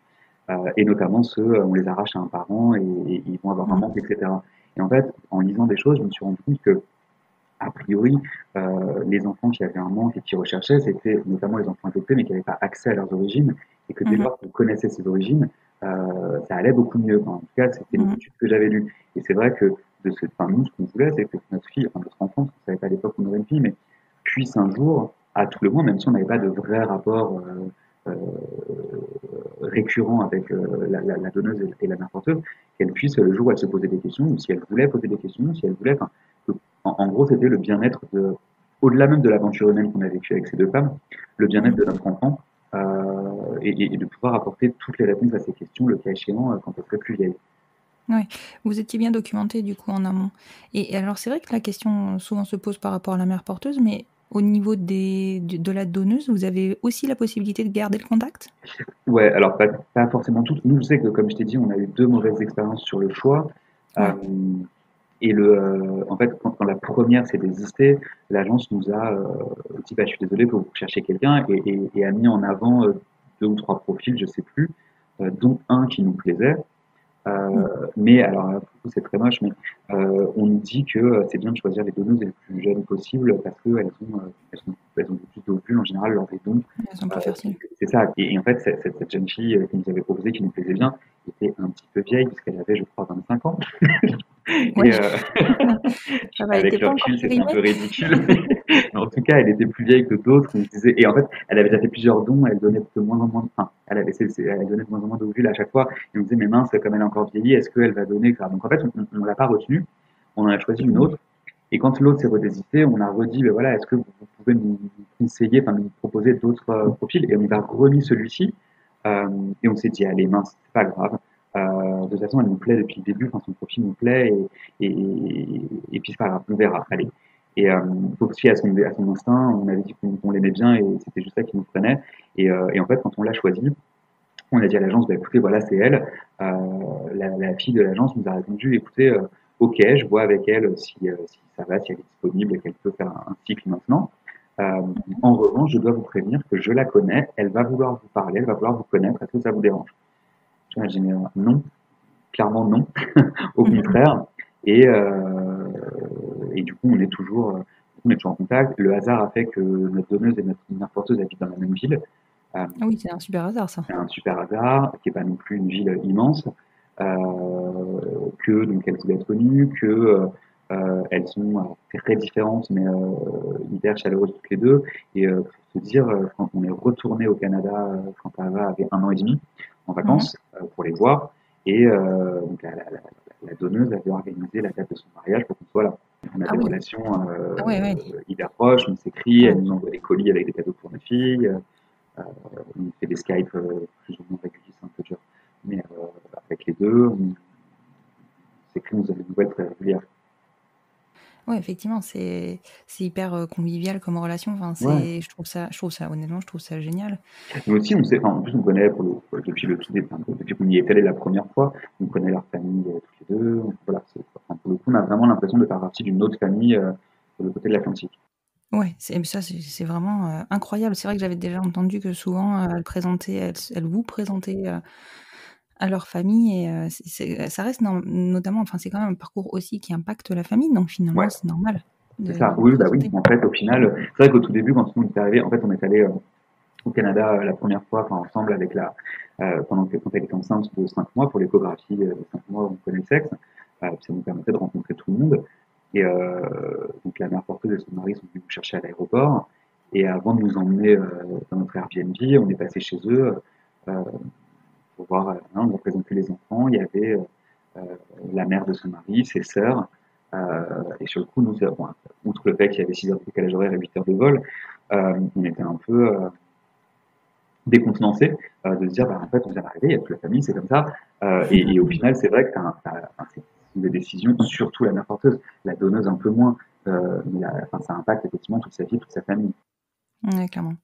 Et notamment ceux, on les arrache à un parent et ils vont avoir un Mhm. manque, etc. Et en fait, en lisant des choses, je me suis rendu compte que, a priori, les enfants qui avaient un manque et qui recherchaient, c'était notamment les enfants adoptés, mais qui n'avaient pas accès à leurs origines, et que dès Mhm. lors qu'on connaissait ces origines, ça allait beaucoup mieux. Enfin, en tout cas, c'était les Mhm. études que j'avais lues. Et c'est vrai que nous, ce qu'on voulait, c'est que notre fille, enfin notre enfant, parce qu'on savait pas à l'époque qu'on aurait une fille, mais puisse un jour, à tout le moins, même si on n'avait pas de vrai rapport euh, récurrent avec la donneuse et la mère porteuse, qu'elle puisse, le jour où elle se posait des questions, ou si elle voulait poser des questions, si elle voulait, enfin, en gros, c'était le bien-être au-delà même de l'aventure humaine qu'on a vécue avec ces deux femmes, le bien-être Mhm. de notre enfant, et de pouvoir apporter toutes les réponses à ces questions, le cas échéant, quand elle serait plus vieille. Ouais, vous étiez bien documenté du coup en amont. Et alors c'est vrai que la question souvent se pose par rapport à la mère porteuse, mais au niveau de la donneuse, vous avez aussi la possibilité de garder le contact? Ouais, alors pas forcément toutes. Nous, je sais que, comme je t'ai dit, on a eu deux mauvaises expériences sur le choix. Euh, Ouais. en fait, quand la première s'est désistée, l'agence nous a dit bah, je suis désolé, faut vous chercher quelqu'un et a mis en avant deux ou trois profils, je sais plus, dont un qui nous plaisait. Mm. Mais alors, là, pour le coup, c'est très moche, mais on nous dit que c'est bien de choisir les donneuses les plus jeunes possibles parce elles ont plus d'ovules en général lors des dons. Elles sont plus fertiles. C'est ça. Et en fait, cette jeune fille qui nous avait proposé, qui nous plaisait bien, était un petit peu vieille puisqu'elle avait, je crois, 25 ans. Oui, Et ça va, elle avec était le pas encore recul, c'était un périmée. peu ridicule. Mais en tout cas, elle était plus vieille que d'autres. On se disait, et en fait, elle avait déjà fait plusieurs dons. Elle donnait de moins en moins, enfin, elle donnait de moins en moins d'ovules à chaque fois. Et on se disait, mais mince, comme elle est encore vieillie, est-ce qu'elle va donner, etc. Donc en fait, on l'a pas retenue. On en a choisi une autre. Et quand l'autre s'est redésisté, on a redit, ben voilà, est-ce que vous pouvez nous conseiller, enfin nous proposer d'autres profils? Et on nous a remis celui-ci. Euh, et on s'est dit, allez, mince, c'est pas grave. De toute façon, elle nous plaît depuis le début, enfin son profil nous plaît, et puis c'est pas grave, on verra, allez. Et faut se fier à son instinct, on avait dit qu'on l'aimait bien et c'était juste ça qui nous prenait. Et en fait, quand on l'a choisi, on a dit à l'agence, bah, écoutez, voilà, c'est elle. La fille de l'agence nous a répondu, écoutez, ok, je vois avec elle si ça va, si elle est disponible et qu'elle peut faire un cycle maintenant. Euh, En revanche, je dois vous prévenir que je la connais, elle va vouloir vous parler, elle va vouloir vous connaître, est-ce que ça vous dérange? Je dis, non, clairement non, au contraire. Et, euh, et du coup, on est toujours en contact. Le hasard a fait que notre donneuse et notre porteuse habitent dans la même ville. Euh, Ah oui, c'est un super hasard ça. c'est un super hasard, qui n'est pas non plus une ville immense, que donc elles voulaient être connues, que elles sont très différentes, mais hyper chaleureuses toutes les deux. Et pour te dire, quand on est retourné au Canada, quand Ava avait 1 an et demi, en Mhm. vacances, pour les voir, et donc la donneuse avait organisé la date de son mariage pour qu'on soit là. On a Ah des oui, relations ah ouais, ouais. hyper proches, on s'écrit, elle Ouais. nous envoie des colis avec des cadeaux pour nos filles. On fait des Skype plus ou moins réguliers, c'est un peu dur. Mais avec les deux, on s'écrit, on a des nouvelles très régulières. Ouais, effectivement, c'est hyper convivial comme relation. Enfin, Ouais. honnêtement, je trouve ça génial. Mais aussi, en plus, on connaît depuis le tout début, depuis qu'on y est allé la première fois, on connaît leur famille tous les deux. Voilà, pour le coup, on a vraiment l'impression de faire partie d'une autre famille de l'autre côté de l'Atlantique. Ouais, c'est vraiment incroyable. C'est vrai que j'avais déjà entendu que souvent elles vous présentaient à leur famille et ça reste notamment, enfin c'est quand même un parcours aussi qui impacte la famille, donc finalement Ouais, c'est normal c'est de ça. vous Oui, bah oui. présenter. En fait, au final, c'est vrai qu'au tout début, quand on est arrivé, en fait, on est allé au Canada la première fois, enfin, ensemble avec quand elle était enceinte de 5 mois pour l'échographie de 5 mois où on connaît le sexe. Puis ça nous permettait de rencontrer tout le monde. Et donc la mère porteuse et son mari sont venus nous chercher à l'aéroport. Et avant de nous emmener dans notre Airbnb, on est passé chez eux euh, pour voir, on ne représente plus les enfants. Il y avait euh, la mère de son mari, ses sœurs. Et sur le coup, nous, bon, outre le fait qu'il y avait 6 heures de décalage horaire et 8 heures de vol, on était un peu décontenancé de se dire, bah, en fait, on vient d'arriver, il y a toute la famille, c'est comme ça. Et au final, c'est vrai que c'est des décisions, surtout la mère porteuse, la donneuse un peu moins, ça impacte effectivement toute sa vie, toute sa famille. Ouais, clairement.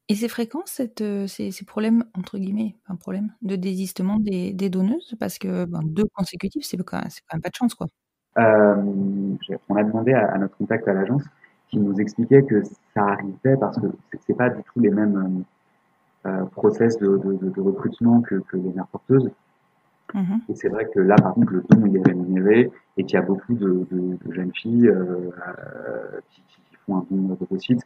Et c'est fréquent ces problèmes, entre guillemets, un problème de désistement des donneuses? Parce que, ben, 2 consécutifs, c'est quand même pas de chance, quoi. On a demandé à notre contact à l'agence qui nous expliquait que ça arrivait parce que c'est pas du tout les mêmes process de recrutement que les mères porteuses. Mmh. Et c'est vrai que là, par contre, le don il est rémunéré et qu'il y a beaucoup de jeunes filles qui font un don d'ovocytes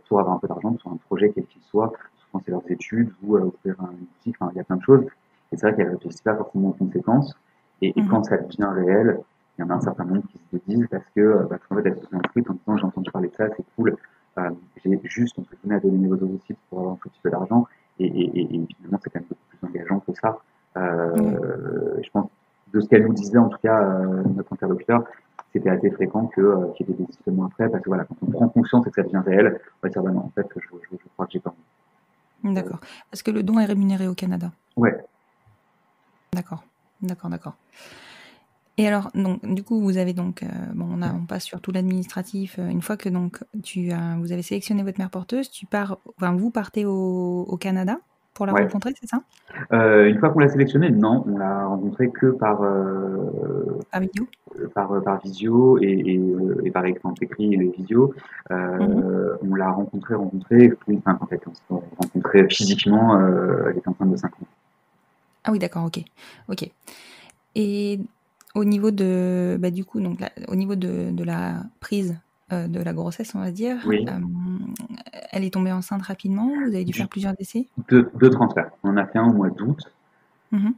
pour avoir un peu d'argent sur un projet quel qu'il soit. Souvent, c'est leurs études ou ouvrir une boutique. Enfin, il y a plein de choses. Et c'est vrai qu'elles ne réfléchissent pas forcément aux conséquences. Et Mmh. quand ça devient réel, il y en a un certain nombre qui se disent parce que en fait, elles se sont inscrites en disant j'ai entendu parler de ça, c'est cool. Euh, j'ai juste entre guillemets à donner mes ovocytes pour avoir un petit peu d'argent. Et finalement, c'est quand même beaucoup plus engageant que ça. Ouais. Je pense, de ce qu'elle nous disait, en tout cas, notre interlocuteur, c'était assez fréquent qu'il y ait des désistements après, parce que voilà, quand on prend conscience et que ça devient réel, on va dire, bah non, en fait, je crois que j'ai pas envie. D'accord. Parce que le don est rémunéré au Canada? Ouais, D'accord. D'accord, d'accord. Et alors, donc, du coup, vous avez donc, bon, on passe sur tout l'administratif. Une fois que donc vous avez sélectionné votre mère porteuse, enfin, vous partez au Canada pour la ouais. rencontrer, c'est ça? Une fois qu'on l'a sélectionné, non, on l'a rencontré que Par vidéo? par visio et par écran écrit et visio. Mhm. On l'a rencontré, oui, enfin, en fait, on s'est rencontré physiquement, elle était enceinte de 5 ans. Ah oui, d'accord, ok, ok. Et au niveau de, bah, du coup, donc au niveau de la prise de la grossesse, on va dire, Oui, elle est tombée enceinte rapidement. Vous avez dû faire du, plusieurs essais? deux transferts. On en a fait un au mois d'août, Mhm.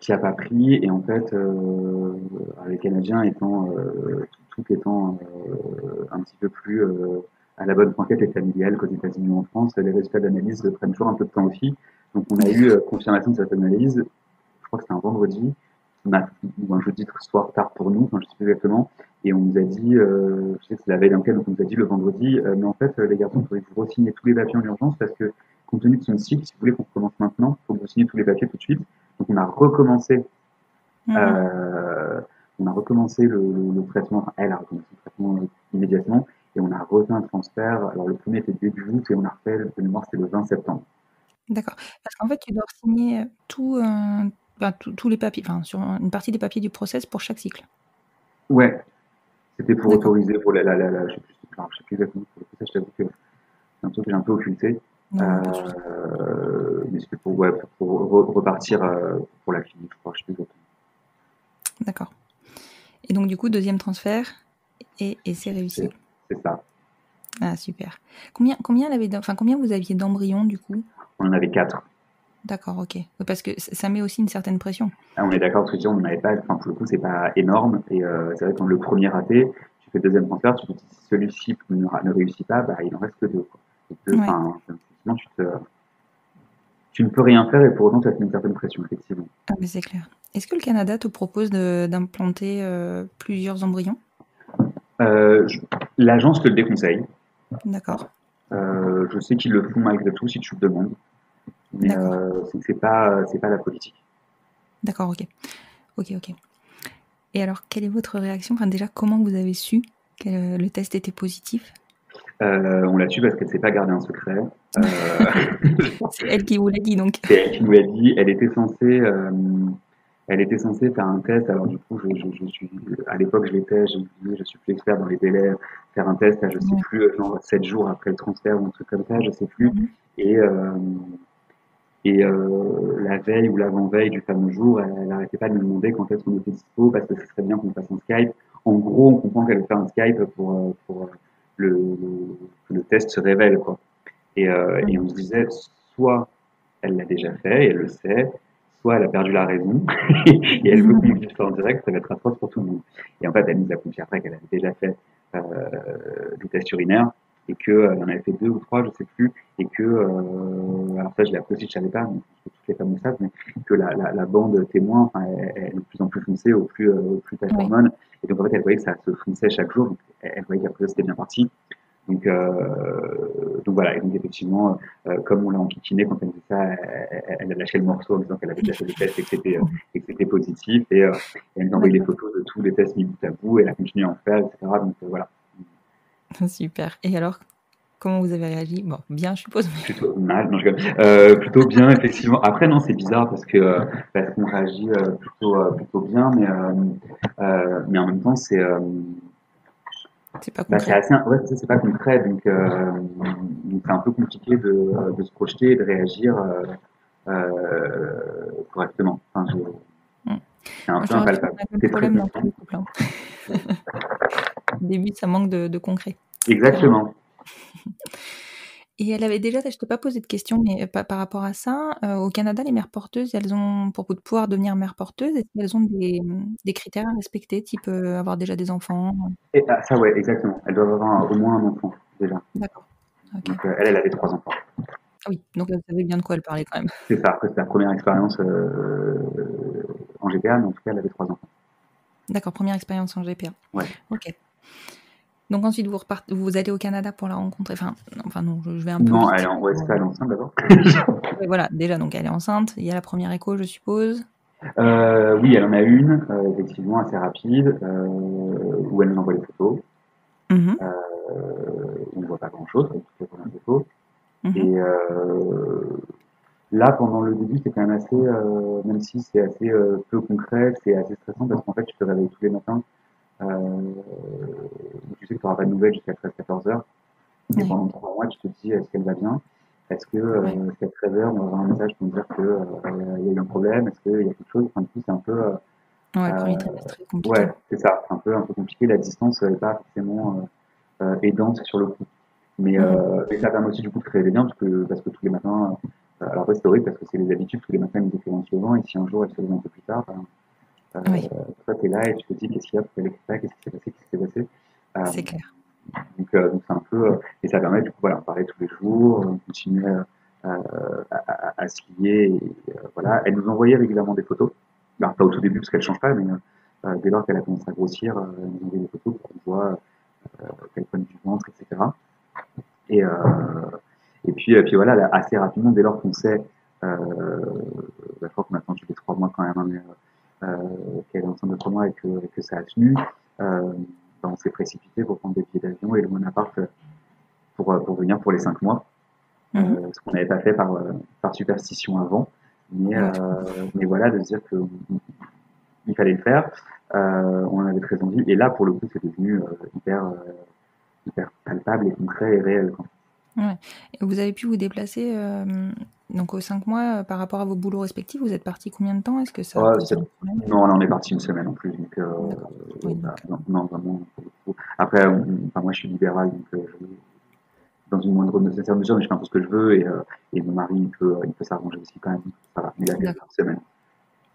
qui a pas pris et en fait les Canadiens étant tout étant un petit peu plus à la bonne franquette et familiale qu'aux États-Unis ou en France, les résultats d'analyse prennent toujours un peu de temps aussi. Donc on a eu confirmation de cette analyse, je crois que c'était un vendredi ou un jeudi soir tard pour nous, enfin je sais plus exactement, et on nous a dit, je sais que c'est la veille d'un week-end, donc on nous a dit le vendredi, mais en fait les garçons, il faudrait que vous re-signiez tous les papiers en urgence parce que compte tenu de son cycle, si vous voulez qu'on recommence maintenant, il faut que vous signiez tous les papiers tout de suite. Donc Mhm. euh, on a recommencé le traitement, enfin, elle a recommencé le traitement immédiatement, et on a refait un transfert. Alors le premier était début août et on a refait, de mémoire, c'était le 20 septembre. D'accord. Parce qu'en fait, tu dois signer tous les papiers, enfin, sur une partie des papiers du process pour chaque cycle. Ouais, c'était pour D'accord. autoriser, je sais plus, alors, je sais plus exactement, pour le coup, ça, je t'avoue que c'est un truc que j'ai un peu occulté. Non, pas de souci. Mais c'était pour, ouais, pour repartir pour la clinique, je crois, je sais plus exactement. D'accord. Et donc, du coup, deuxième transfert, et c'est réussi. C'est ça. Ah, super. Combien vous aviez d'embryons, du coup? On en avait 4. D'accord, ok. Oui, parce que ça met aussi une certaine pression. Ah, on est d'accord parce que on n'en avait pas, enfin, pour le coup, c'est pas énorme. Et c'est vrai que quand le premier raté, tu fais le deuxième transfert, tu te dis si celui-ci ne réussit pas, bah, il en reste que deux, quoi. Et deux, Ouais. enfin, effectivement, tu ne peux rien faire et pour autant, ça te met une certaine pression, effectivement. Ah, mais c'est clair. Est-ce que le Canada te propose d'implanter plusieurs embryons? Euh, je- L'agence te le déconseille. D'accord. Je sais qu'ils le font malgré tout si tu le demandes, mais D'accord. c'est pas la politique. D'accord, ok. Ok, ok. Et alors, quelle est votre réaction? Enfin, déjà, comment vous avez su que le test était positif? On l'a su parce qu'elle ne s'est pas gardée un secret. C'est elle qui vous l'a dit, donc. C'est elle qui nous l'a dit. Elle était censée, Elle était censée faire un test, alors du coup, je suis, à l'époque, je suis plus expert dans les délais, faire un test, à, je sais Ouais. plus, genre 7 jours après le transfert ou un truc comme ça, je sais plus. Mhm. Et, euh, la veille ou l'avant-veille du fameux jour, elle n'arrêtait pas de me demander quand est-ce qu'on était dispo, parce que ce serait bien qu'on fasse un Skype. En gros, on comprend qu'elle veut faire un Skype pour que le test se révèle, quoi. Et Mhm. on se disait, soit elle l'a déjà fait et elle le sait, soit elle a perdu la raison et elle veut qu'on vive ça en direct, ça va être atroce pour tout le monde. Et en fait, elle nous a confié après qu'elle avait déjà fait euh, des tests urinaires et qu'elle en avait fait 2 ou 3, je sais plus, et alors ça je l'ai appris aussi, je savais pas, mais toutes les femmes le savent, mais que la bande témoin, enfin, elle est de plus en plus foncée au plus t'as Ouais. d'hormones, et donc en fait elle voyait que ça se fonçait chaque jour, donc elle voyait qu'après c'était bien parti, donc voilà, et donc effectivement, comme on l'a enquiquiné quand elle faisait ça, elle a lâché le morceau en disant qu'elle avait déjà fait des tests et que c'était positif, et elle nous a envoyé des D'accord. photos de tous les tests mis bout à bout, et elle a continué à en faire, etc. Donc voilà, Super. Et alors, comment vous avez réagi? Bon, bien, je suppose, mais plutôt mal, non je rigole, plutôt bien effectivement. Après non, c'est bizarre parce qu'on réagit plutôt bien, mais en même temps c'est pas c'est concret. assez, ouais, c'est pas concret, donc c'est un peu compliqué de se projeter et de réagir correctement. Enfin, Mm. c'est un Moi, je peu te rassure, impalpable. on a le même C'est très problème dans tous conscient. les couples, hein. Au début, ça manque de concret. Très rapide. Exactement. Et elle avait déjà, je t'ai pas posé de question, mais par rapport à ça, au Canada, les mères porteuses, elles ont, pour pouvoir devenir mère porteuse, est-ce qu'elles ont des critères à respecter, type avoir déjà des enfants? Et ça, ouais, exactement. Elles doivent avoir au moins un enfant déjà. D'accord. Ok. Donc elle avait 3 enfants. Ah oui, donc elle savait bien de quoi elle parlait quand même. C'est ça. Après, c'était la première expérience en GPA, mais en tout cas, elle avait 3 enfants. D'accord, première expérience en GPA. Ouais. Ok. Donc ensuite, vous allez au Canada pour la rencontrer. Enfin non, je vais un peu Non, vite. ouais, c'est ça, elle est enceinte d'abord. Ouais, voilà, déjà, donc elle est enceinte. Il y a la première écho, je suppose. Oui, elle en a une, effectivement, assez rapide, où elle nous envoie des photos. Mhm, On ne voit pas grand-chose, comme toutes les premières photos. mhm. Et là, pendant le début, c'est quand même assez, même si c'est assez peu concret, c'est assez stressant parce qu'en fait, tu te réveilles tous les matins. Tu sais que tu n'auras pas de nouvelles jusqu'à 13-14 heures. Et Ouais, pendant 3 mois, tu te dis, est-ce qu'elle va bien? Est-ce que ouais. jusqu'à 13 heures, on va avoir un message pour nous dire qu'il y a eu un problème? Est-ce qu'il y a quelque chose? Enfin, du coup, c'est un peu, Ouais, euh, premier trimestre, très compliqué. ouais, c'est ça, c'est un peu compliqué. La distance n'est pas forcément aidante sur le coup. Mhm. Mais ça permet aussi du coup de créer des liens parce que tous les matins, alors après c'est horrible parce que c'est les habitudes, tous les matins ils écrivent souvent et si un jour elle se lève un peu plus tard, Ouais, toi t'es là et tu te dis qu'est-ce qu'il y a, pourquoi elle est là, qu'est-ce qui s'est passé, qu'est-ce qui s'est passé. Euh, c'est clair. donc c'est un peu, et ça permet du coup voilà, on parlait tous les jours, on continuait à se lier, et, voilà. Elle nous envoyait régulièrement des photos, alors pas au tout début parce qu'elle change pas, mais dès lors qu'elle a commencé à grossir, elle nous envoyait des photos pour qu'on voit qu'elle pointe du ventre, etc. Et, euh, et puis voilà, là, assez rapidement, dès lors qu'on sait, je crois qu'on a attendu les 3 mois quand même, hein, mais qu'elle est enceinte de 3 mois et que ça a tenu, ben, on s'est précipité pour prendre des billets d'avion et le mon appart pour venir pour les 5 mois, Mhm. ce qu'on n'avait pas fait par superstition avant. Mais, Ouais, je euh, comprends. mais voilà, de se dire qu'il fallait le faire, on en avait très envie. Et là, pour le coup, c'est devenu hyper palpable et concret et réel, quoi. Ouais. Et vous avez pu vous déplacer donc aux 5 mois par rapport à vos boulots respectifs. Vous êtes parti combien de temps? Est-ce que ça a Oh, posé un problème? non, là, on est parti une semaine en plus, donc D'accord. Oui, bah, donc. non, non, vraiment, pour le coup. Après, enfin, moi, je suis libéral, donc dans une moindre nécessaire mesure, mais je fais un peu ce que je veux, et mon mari, il peut s'arranger aussi quand même. Ça va, mais là, c'est D'accord. une semaine.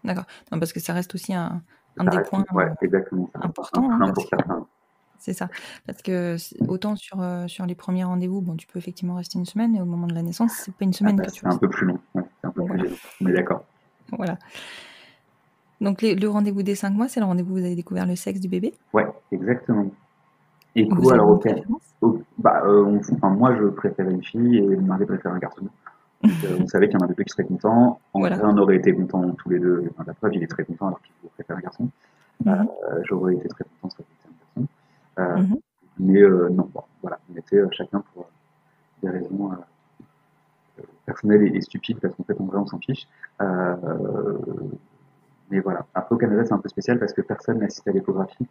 D'accord. Non, parce que ça reste aussi un Ça des reste, points ouais, exactement, ça reste un importants, hein, frein parce pour que certains. c'est ça. Parce que autant sur les premiers rendez-vous, bon, tu peux effectivement rester une semaine, mais au moment de la naissance, c'est pas une Ah, semaine bah, que tu c'est un restes. peu plus long, ouais, c'est un peu Donc plus voilà. gênant. On est d'accord. Voilà. Donc le rendez-vous des 5 mois, c'est le rendez-vous où vous avez découvert le sexe du bébé. Ouais, exactement. Écho, Vous alors, aviez une ok. préférence? Bah, enfin, moi, je préférais une fille et mon mari préférait un garçon. Donc, on savait qu'il y en avait deux qui seraient contents. En Voilà. vrai, on aurait été contents tous les deux. Enfin, la preuve, il est très content alors qu'il préfère un garçon. Mhm. J'aurais été très content si ça avait été un garçon. Mhm. Mais non, bon, voilà, on était chacun pour des raisons personnelles et stupides parce qu'en fait, en vrai, on s'en fiche. Euh, Mais voilà. Après, au Canada, c'est un peu spécial parce que personne n'assiste à l'échographie,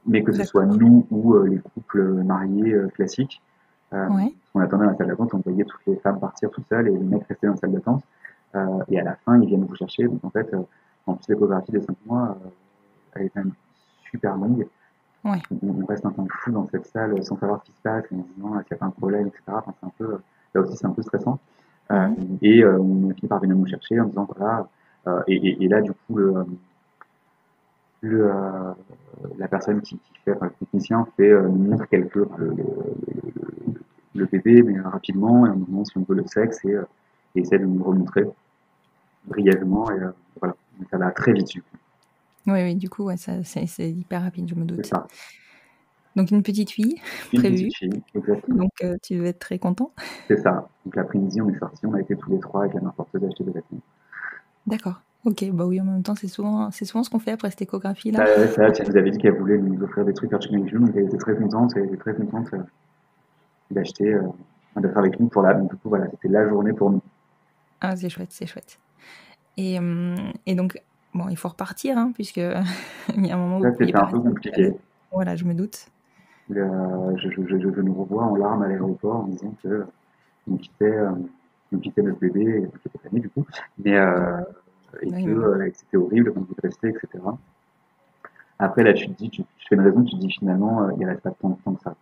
mais que ce soit D'accord. nous ou les couples mariés classiques. Ouais. On attendait dans la salle d'attente, on voyait toutes les femmes partir toutes seules et les mecs rester dans la salle d'attente. Et à la fin, ils viennent vous chercher. Donc en fait, en plus, l'échographie des 5 mois, elle est quand même super longue. Ouais. On reste un temps fou dans cette salle sans savoir ce qui se passe, en se disant s'il n'y a pas un problème, etc. Enfin, c'est un peu, là aussi, c'est un peu stressant. Euh, Mhm. on finit par venir nous chercher en disant voilà. Et là, du coup, le, euh, la personne qui fait, enfin, le technicien fait, nous montre qu'elle peut le bébé, mais rapidement, et on nous demande si on veut le sexe et essaie de nous le remontrer brièvement. Et voilà, donc ça va très vite. Oui, oui, du coup, ouais, c'est hyper rapide, je me C'est doute. ça. Donc une petite fille Une petite prévue, fille, exactement. donc tu devais être très content. C'est ça. Donc l'après-midi, on est sortis, on a été tous les trois avec la mère porteuse acheter des vêtements. D'accord. Ok, bah oui, en même temps, c'est souvent ce qu'on fait après cette échographie-là. Ça, elle nous avait dit qu'elle voulait nous offrir des trucs quand tu donc elle était très contente, elle était très contente d'acheter, d'être avec nous pour la. Donc, du coup, voilà, c'était la journée pour nous. Ah, c'est chouette, c'est chouette. Et donc, bon, il faut repartir, hein, puisque il y a un moment où vous Ça, ne pouviez c'était pas un peu rester au Canada. compliqué. Voilà, je me doute. Je nous revois en larmes à l'aéroport en disant que on quittait, euh, on quittait notre bébé, qui était famille du coup, mais Ouais. et Oui, que oui, oui. c'était horrible qu'on voulait rester, etc. Après, là, tu te dis, tu fais une raison, tu te dis finalement, il reste pas tant de temps que ça.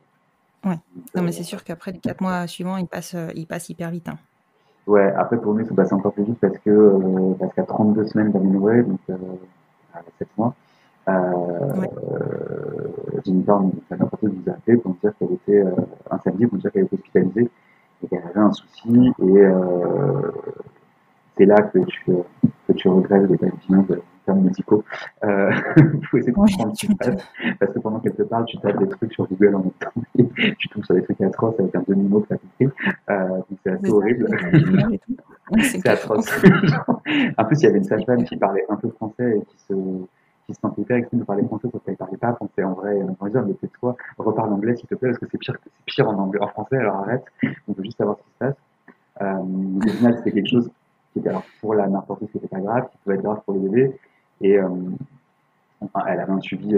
Ouais. Donc, Non, mais c'est sûr qu'après les 4 mois suivants, ils passent hyper vite, hein. ouais, après pour nous, il faut passer encore plus vite parce qu'à 32 semaines d'aménorrhée, donc à 7 mois, Ouais. Jennifer, sa mère porteuse, nous a appelé pour nous dire qu'elle était un samedi, pour nous dire qu'elle était hospitalisée et qu'elle avait un souci. Et c'est là que tu regrettes les pavillons de termes médicaux. Euh, faut essayer de Oui, comprendre ce qui tu se passe. m'étonnes. Parce que pendant qu'elle te parle, tu tapes des trucs sur Google en même temps. Tu tombes sur des trucs atroces avec un demi-mot que tu as compris. Donc c'est assez C'est ça, horrible. avec les images et tout. Ouais, c'est C'est clair. atroce. En plus, il y avait une C'est sage-femme clair. qui parlait un peu français et qui se sentait hyper excitée de parler français parce qu'elle parlait pas français en vrai. On va dire, mais tais-toi, reparle anglais s'il te plaît parce que c'est pire en anglais, en français, alors arrête. On veut juste savoir ce qui se passe. Donc, au final, c'était quelque chose qui était, alors, pour la mère porteuse, qui n'était pas grave, qui pouvait être grave pour le bébé. Et enfin, elle avait un suivi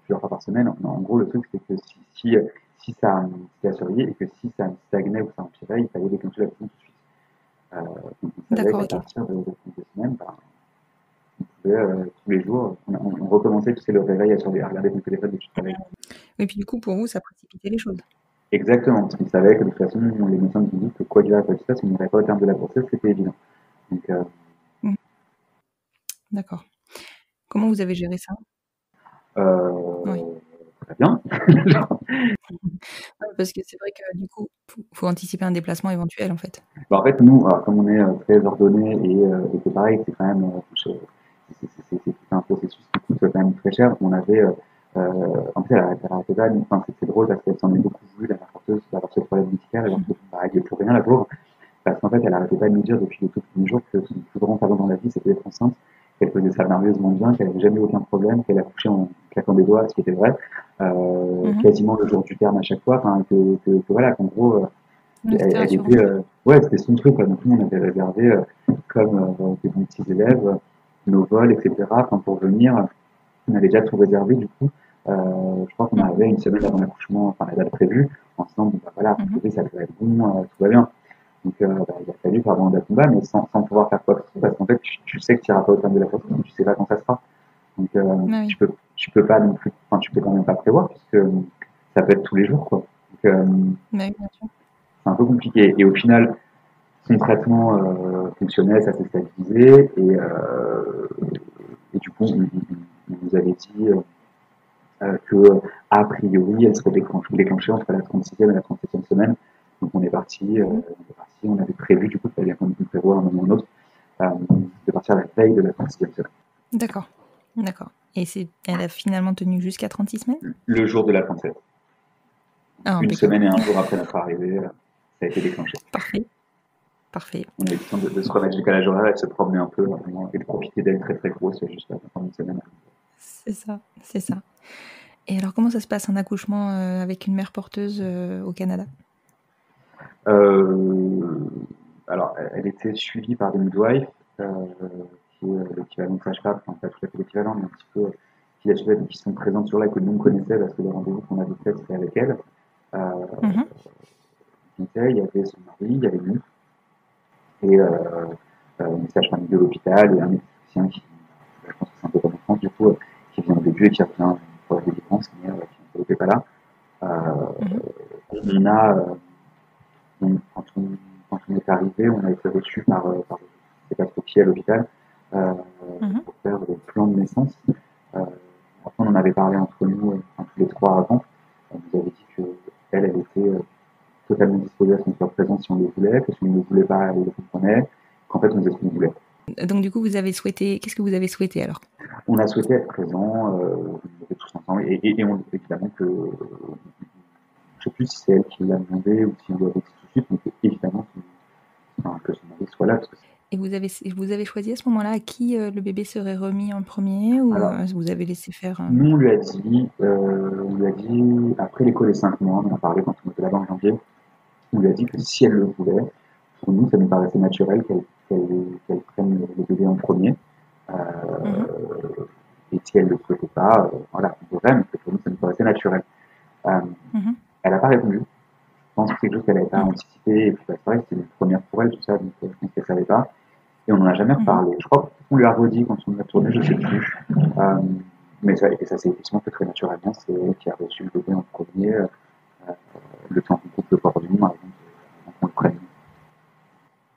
plusieurs fois par semaine. En gros, le truc, c'est que si ça c'était à surveiller et que si ça stagnait ou ça empirait, il fallait déclencher la tout de suite. Donc, on savait D'accord, qu'à ok. partir de 2 semaines, bah, on pouvait tous les jours, on recommençait, tu sais, le réveil à regarder ton téléphone depuis le réveil. Et puis du coup, pour vous, ça précipitait les choses. Exactement, parce qu'on savait que de toute façon, les médecins nous ont dit que quoi qu'il arrive, quoi qu'il se passe, on n'irait pas au terme de la grossesse, c'était évident. Donc, Mmh. D'accord. Comment vous avez géré ça? Ouais. très bien. Ouais, parce que c'est vrai que du coup, faut anticiper un déplacement éventuel en fait. Bah, en fait, nous, alors, comme on est très ordonné et que pareil, c'est quand même c'est un processus qui coûte quand même très cher. On avait, en fait, elle arrêtait pas, enfin, c'est drôle parce qu'elle s'en est beaucoup voulu, la rapporteuse, d'avoir ce problème médical, alors que bah, elle n'y est pour rien, la pauvre. Parce qu'en fait, elle arrêtait pas de nous dire depuis les tout premiers jours que son plus grand talent dans la vie, c'était d'être enceinte, qu'elle faisait ça merveilleusement bien, qu'elle n'avait jamais eu aucun problème, qu'elle accouchait en claquant des doigts, ce qui était vrai, Mmh. quasiment le jour du terme à chaque fois, enfin, que voilà, qu'en gros, Ouais, c'était elle rassurant. était, ouais, c'était son truc, quoi. Donc, nous, on avait réservé, comme des bons petits élèves, nos vols, etc. Enfin, pour venir, on avait déjà tout réservé, du coup. Je crois qu'on Mmh. arrivait une semaine avant l'accouchement, enfin, la date prévue, en se disant, bon, bah, voilà, a Mmh. priori, ça devrait être bon, tout va bien. Donc, bah, il a fallu faire un combat, mais sans pouvoir faire quoi que ce soit, parce qu'en fait, tu sais que tu n'iras pas au terme de la grossesse, donc tu sais pas quand ça sera. Donc, Ah oui. tu peux pas non plus, enfin, tu peux quand même pas prévoir, puisque ça peut être tous les jours, quoi. Donc, Bah oui, bien sûr. c'est un peu compliqué. Et au final, son traitement fonctionnait, ça s'est stabilisé, et du coup, on nous avait dit que, a priori, elle serait déclenchée entre la 36e et la 37e semaine. Donc Mmh. on avait prévu, du coup, il fallait qu'on prévoit un moment ou un autre, euh, de partir la veille de la 36e semaine. D'accord. D'accord. Et elle a finalement tenu jusqu'à 36 semaines? Le jour de la 37. Ah, Une impeccable. semaine et un jour après notre arrivée, ça a été déclenché. Parfait. Parfait. On a eu le temps de se remettre du calage horaire et de se promener un peu et de profiter d'elle très très grosse jusqu'à la fin d'une semaine. C'est ça, c'est ça. Et alors, comment ça se passe un accouchement avec une mère porteuse au Canada? Euh, alors, elle était suivie par des midwives. qui est l'équivalent de sage-femme, enfin pas tout à fait l'équivalent, mais un petit peu qui sont présentes sur là et que nous on connaissait parce que les rendez-vous qu'on avait fait c'était avec elle. Mhm. Il y avait son mari, il y avait nous et une sage-femme de l'hôpital et un médecin qui, je pense que c'est un peu comme en France du coup, qui vient au début et qui revient pour la délivrance, mais qui n'était pas là. Mhm. On a quand on est arrivé, on a été reçu par je sais pas trop qui à l'hôpital euh, Mhm. pour faire le plan de naissance. Après, on en avait parlé entre nous, enfin, tous les trois avant. On nous avait dit qu'elle était totalement disposée à ce qu'on soit présent si on le voulait, que si on ne le voulait pas, elle le comprenait, qu'en fait, on faisait ce qu'on voulait. Donc du coup, qu'est-ce que vous avez souhaité alors? On a souhaité être présent, on était tous ensemble, et on évidemment que, je sais plus si c'est elle qui l'a demandé ou si on lui avait dit tout de suite, mais évidemment que son mari soit là, parce que Et vous avez choisi à ce moment-là à qui le bébé serait remis en premier ou alors, vous avez laissé faire nous, on lui a dit, après l'école des 5 mois, on en a parlé quand on était là-bas en janvier, on lui a dit que si elle le voulait, pour nous, ça nous paraissait naturel qu'elle prenne le bébé en premier. Euh, Mhm. et si elle ne le souhaitait pas, voilà, on devrait, mais pour nous, ça nous paraissait naturel. Euh, Mhm. Elle n'a pas répondu. Je pense que c'est quelque chose qu'elle n'avait pas Mhm. anticipé, et puis c'est vrai que c'était une première pour elle, tout ça, donc je pense qu'elle ne savait pas. Et on n'en a jamais Mhm. reparlé. Je crois qu'on lui a redit quand on est retourné, je ne sais plus. Mais ça s'est effectivement fait très naturellement. C'est elle qui a reçu le bébé en premier, le temps qu'on coupe le cordon avant qu'on le prenne.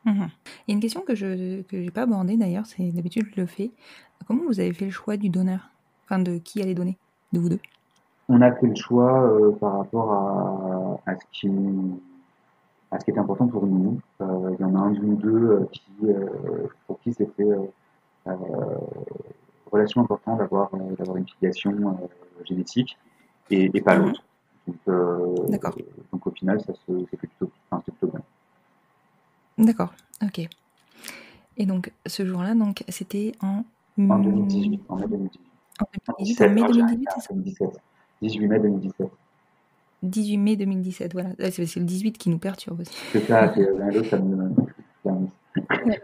Mhm. Il y a une question que j'ai pas abordée d'ailleurs, c'est d'habitude je le fais. Comment vous avez fait le choix du donneur? Enfin, de qui allait donner? De vous deux? On a fait le choix par rapport à ce qui est important pour nous. Il y en a un de nous deux pour qui c'était euh, relation important d'avoir une filiation génétique et pas Mhm. l'autre. Donc, euh, D'accord. donc au final, c'est plutôt, enfin, c'est plutôt bien. D'accord. Ok. Et donc ce jour-là, donc c'était En hmm, 2018, en mai 2018. en En 2018, en 17, mai oh, j'arrive 2018, à c'est ça? 2017. 18 mai 2017. 18 mai 2017, voilà. C'est le 18 qui nous perturbe aussi. C'est ça, c'est l'un et l'autre, ça me. Ouais.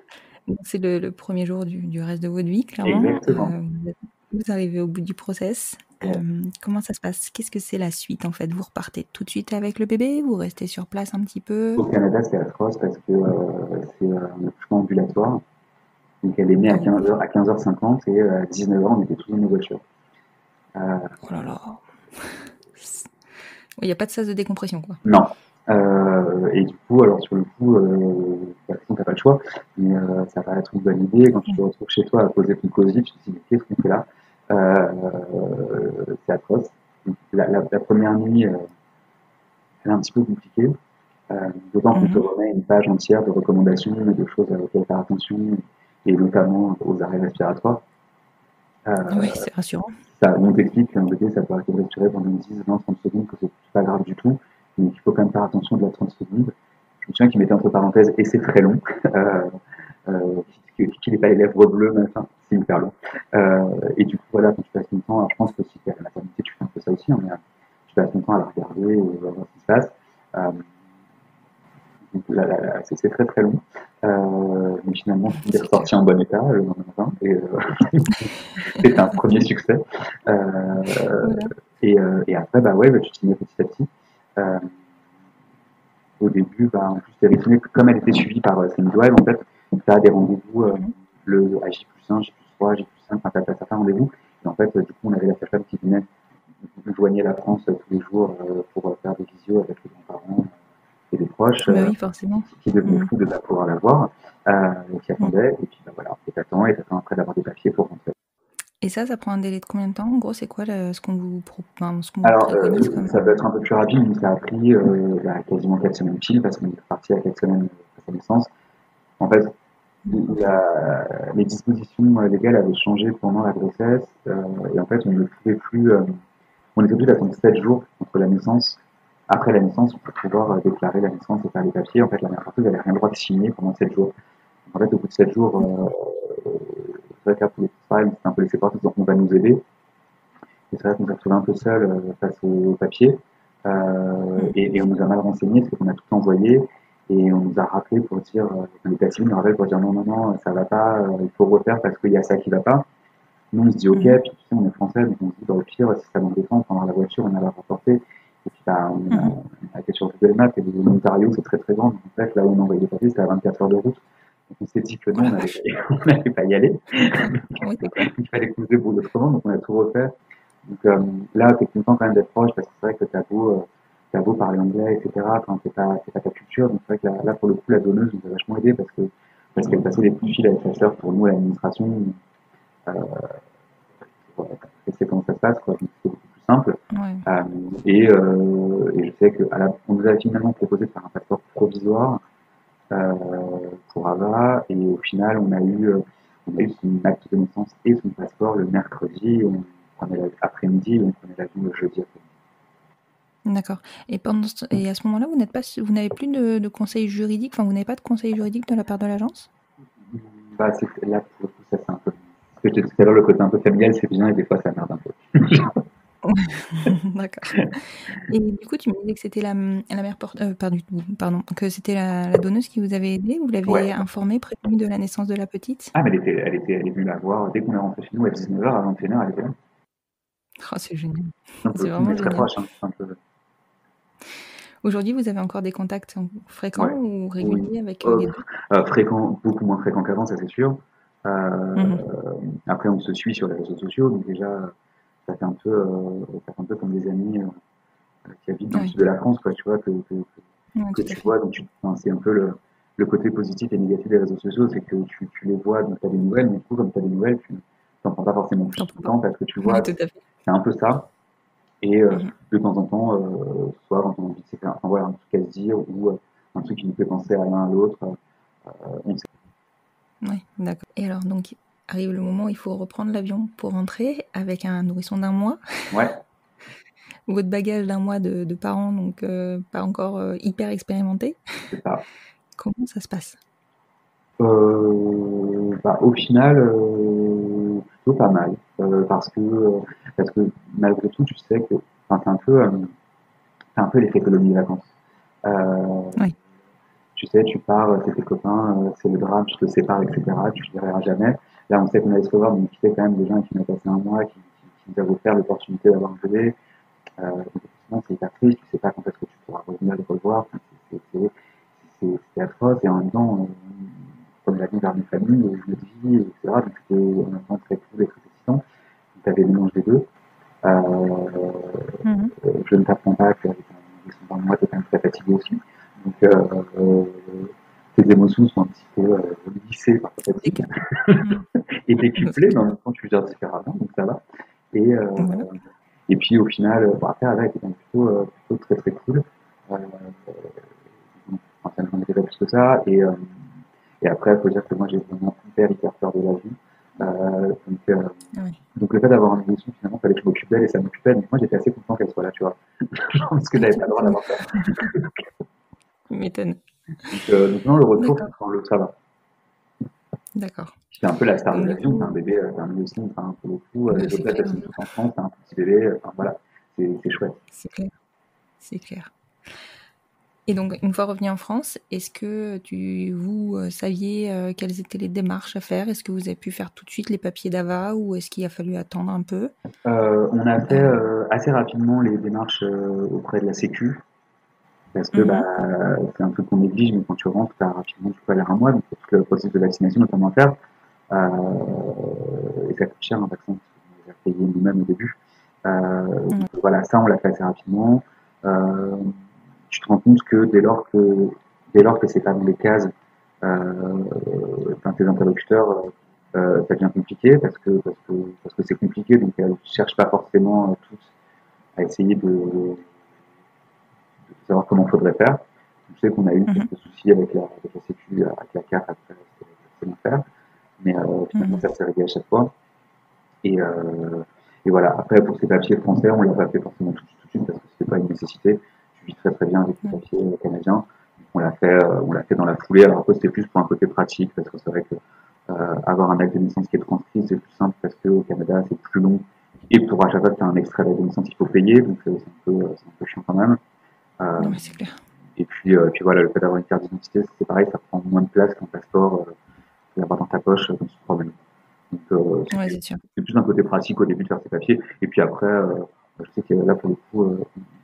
Donc, c'est le premier jour du reste de votre vie, clairement. Exactement. Vous arrivez au bout du process. Ouais. Comment ça se passe? Qu'est-ce que c'est la suite en fait? Vous repartez tout de suite avec le bébé? Vous restez sur place un petit peu? Au Canada, c'est atroce parce que c'est un accouchement ambulatoire. Donc elle est née Ah à oui. 15h, à 15h50 et à 19h, on était tous dans nos voitures. Euh, Oh là là. Il n'y a pas de sas de décompression, quoi. non. Et du coup, alors sur le coup, de toute façon, t'as pas le choix, mais ça va être une bonne idée. Quand tu te retrouves chez toi à poser ton cosy, tu te dis, mais qu'est-ce qu'on fait là? C'est atroce. Donc, la première nuit, elle est un petit peu compliquée. D'autant qu'on te Mhm. remet une page entière de recommandations et de choses auxquelles faire attention, et notamment aux arrêts respiratoires. Oui, Euh, c'est rassurant. Ça, on t'explique qu'un bébé, ça peut arrêter de respirer pendant 10, 20, 30 secondes, que c'est pas grave du tout, mais qu'il faut quand même faire attention de la 30 secondes. Je me souviens qu'il mettait entre parenthèses, et c'est très long, euh, qu'il n'ait pas les lèvres bleues, mais enfin, c'est hyper long. Et du coup, voilà, quand tu passes ton temps, alors je pense que si tu es à la maternité, tu fais un peu ça aussi, hein, mais tu passes ton temps à la regarder et à voir ce qui se passe. Euh, donc c'est très très long. Mais finalement, il est C'est clair. ressorti en bon état le lendemain matin. Et c'est un premier succès. Euh, Voilà. et après, bah ouais, bah, tu t'y mets petit à petit. Euh, Au début, bah, en plus, comme elle était suivie par ses midwives, en fait, tu as des rendez-vous Mhm. à J+1, J+3, J+5, enfin, tu as certains rendez-vous. Et en fait, du coup, on avait la sage-femme qui venait, nous joignait la France tous les jours pour faire des visios avec les grands-parents et des proches Bah oui, forcément. qui devenaient Mhm. fous de ne pas pouvoir la voir, qui Mhm. attendaient. Et puis, bah, voilà, et t'attends après d'avoir des papiers pour rentrer. Et ça prend un délai de combien de temps? En gros, c'est quoi ce qu'on vous Alors, préconise comme... ça peut être un peu plus rapide, mais ça a pris quasiment 4 semaines pile, parce qu'on est parti à 4 semaines après sa naissance. En fait, les dispositions légales avaient changé pendant la grossesse, et en fait, on ne pouvait plus, on était obligé d'attendre 7 jours entre la naissance, après la naissance, pour pouvoir déclarer la naissance et faire les papiers. En fait, la mère porteuse n'avait rien le droit de signer pendant 7 jours. Donc, en fait, au bout de 7 jours, c'est vrai qu'après les travail, on s'est un peu laissé partir, donc on va nous aider. Et c'est vrai qu'on s'est retrouvé un peu seul face aux papiers. Mhm. Et on nous a mal renseigné, c'est qu'on a tout envoyé. Et on nous a rappelé pour dire, l'état civil nous rappelle pour dire non, ça va pas, il faut refaire parce qu'il y a ça qui va pas. Nous, on se dit ok, Mhm. puis tu sais, on est français, donc on se dit, bah, au pire, si ça m'embêtant, on prendra la voiture, on a la rapporter. Et puis, bah, Mhm. on a été sur Google Maps et l'Ontario, c'est très très grand. Donc, en fait, là où on envoyait les papiers, c'était à 24 heures de route. Donc, on s'est dit que Oh non, la vache. on n'allait pas y aller. Oui, c'est clair. Il fallait qu'on se débrouille autrement, donc on a tout refait. Donc là, t'es content quand même d'être proche parce que c'est vrai que t'as beau parler anglais, etc. Enfin, c'est pas ta culture. Donc c'est vrai que là, pour le coup, la donneuse nous a vachement aidé parce qu'elle passait des coups de fil avec sa sœur pour nous à l'administration. Euh, pour tester comment ça se passe, quoi. Donc c'était beaucoup plus simple. Ouais. Euh, et je sais on nous a finalement proposé de faire un passeport provisoire euh, pour Ava. Et au final, on a eu son acte de naissance et son passeport le mercredi. On prenait l'après-midi et on prenait l'avion le jeudi après. D'accord. Et à ce moment-là, vous n'avez plus de conseil juridique, enfin, vous n'avez pas de conseil juridique de la part de l'agence? Bah, là, pour le coup, ça c'est un peu. Ce que je te disais tout à l'heure, le côté un peu familial, c'est bien et des fois ça merde un peu. D'accord. Et du coup, tu me disais que c'était la mère pardon, que c'était la donneuse qui vous avait aidé. Vous Ouais. l'avez informée, prévenue de la naissance de la petite? Ah, mais elle est venue la voir dès qu'on est rentré chez nous à 19h, à 21h, elle était là. Oh, c'est génial. Donc, pour C'est le coup, on vraiment est très génial. proches, hein. Un peu. Aujourd'hui, vous avez encore des contacts fréquents Ouais. ou Oui. réguliers avec les Euh, deux? beaucoup moins fréquent qu'avant, ça c'est sûr. Euh, Mhm. Après, on se suit sur les réseaux sociaux, donc déjà, ça fait un peu comme des amis qui habitent dans le Oui, sud de la France, quoi, tu vois, ouais, que tout à tu fait. vois. Donc, enfin, c'est un peu le côté positif et négatif des réseaux sociaux, c'est que tu les vois, donc tu as des nouvelles, mais du coup, comme tu as des nouvelles, tu n'en prends pas forcément plus T'en tout prends le pas. temps parce que tu Oui, vois, tout à fait. c'est un peu ça. Et Mhm. de temps en temps, soit quand on a envie de se faire, enfin, voilà, un truc à se dire ou un truc qui nous fait penser à l'un à l'autre, on sait. Oui, d'accord. Et alors, donc, arrive le moment où il faut reprendre l'avion pour rentrer avec un nourrisson d'1 mois, Ouais, votre bagage d'1 mois de parents, donc pas encore hyper expérimentés. c'est ça. Comment ça se passe? Bah, au final, plutôt pas mal, parce que malgré tout, tu sais que, enfin, c'est un peu l'effet colonie de vacances. Euh, Oui. Tu sais, tu pars, c'est tes copains, c'est le drame, tu te sépares, etc. Tu ne verras jamais. Là, on sait qu'on allait se revoir, donc tu sais quand même des gens qui ont passé un mois, qui nous ont offert l'opportunité d'avoir un bébé. Donc, effectivement, c'est hyper triste, tu sais pas quand est-ce que tu pourras revenir les revoir. Enfin, c'est atroce, et en même temps, comme la vie vers mes familles, je me dis, etc. Donc, c'était en même temps très cool et très excitant. Donc, tu avais le mélange des deux. Mhm. Je ne t'apprends pas qu'avec un nourrisson d'un mois, tu es quand même très fatigué aussi. Donc, tes émotions sont un petit peu lissées par ta fatigue Décuplé. Mhm. et C'est décuplées, mais en clair. même temps, tu gères différemment, donc ça va. Et, Voilà. et puis, au final, bon, après, Ada était quand même plutôt très très cool. Euh, enfin, ça ne m'en était pas plus que ça. Et après, il faut dire que moi, j'ai vraiment hyper peur de la vie. Donc, Oui. donc, le fait d'avoir un nourrisson, finalement, il fallait que je m'occupe d'elle et ça m'occupait. Donc, moi, j'étais assez content qu'elle soit là, tu vois. Parce que j'avais Tu pas le droit m'étonnes. d'avoir peur. Tu m'étonnes. Donc non, le retour, D'accord. ça va. D'accord. C'était un peu la star de Donc, du l'avion, t'as un coup, bébé, t'as un nourrisson, enfin, pour le coup, bah, les c'est autres clair. elles sont toutes en France, t'as un petit bébé, enfin voilà, c'est chouette. C'est clair. C'est clair. Et donc, une fois revenu en France, est-ce que vous saviez quelles étaient les démarches à faire? Est-ce que vous avez pu faire tout de suite les papiers d'AVA ou est-ce qu'il a fallu attendre un peu? On a fait Euh, assez rapidement les démarches auprès de la Sécu, parce que bah, mhm. c'est un truc qu'on néglige, mais quand tu rentres, t'as rapidement, tu peux aller un mois, donc il y a tout le processus de vaccination notamment à faire. Et ça coûte cher un vaccin, parce qu'on les a payés nous-mêmes au début. Ouais. Donc voilà, ça on l'a fait assez rapidement. Euh, Tu te rends compte que dès lors que c'est pas dans les cases, tes interlocuteurs, ça devient compliqué parce que c'est compliqué, donc elles ne cherchent pas forcément toutes à essayer de savoir comment il faudrait faire. Je sais qu'on a eu Mhm. quelques soucis avec la Sécu, avec la CAF, après, c'était l'enfer, mais finalement Mhm. ça s'est réglé à chaque fois. Et, euh, et voilà, après pour ces papiers français, on ne l'a pas fait forcément tout de suite parce que c'était pas une nécessité. Tu vis très très bien avec les Ouais. papiers canadiens. On l'a fait dans la foulée. Alors après, c'était plus pour un côté pratique parce que c'est vrai que avoir un acte de naissance qui est transcrit, c'est plus simple parce qu'au Canada, c'est plus long. Et pour à chaque fois que tu as un extrait d'acte de naissance, il faut payer, donc c'est un peu chiant quand même. Euh, Ouais, c'est clair. puis voilà, le fait d'avoir une carte d'identité, c'est pareil, ça prend moins de place qu'un passeport que d'avoir dans ta poche quand tu te promènes. Donc, Ouais, c'est sûr. c'est plus un côté pratique au début de faire ses papiers. Et puis après, je sais que là, pour le coup,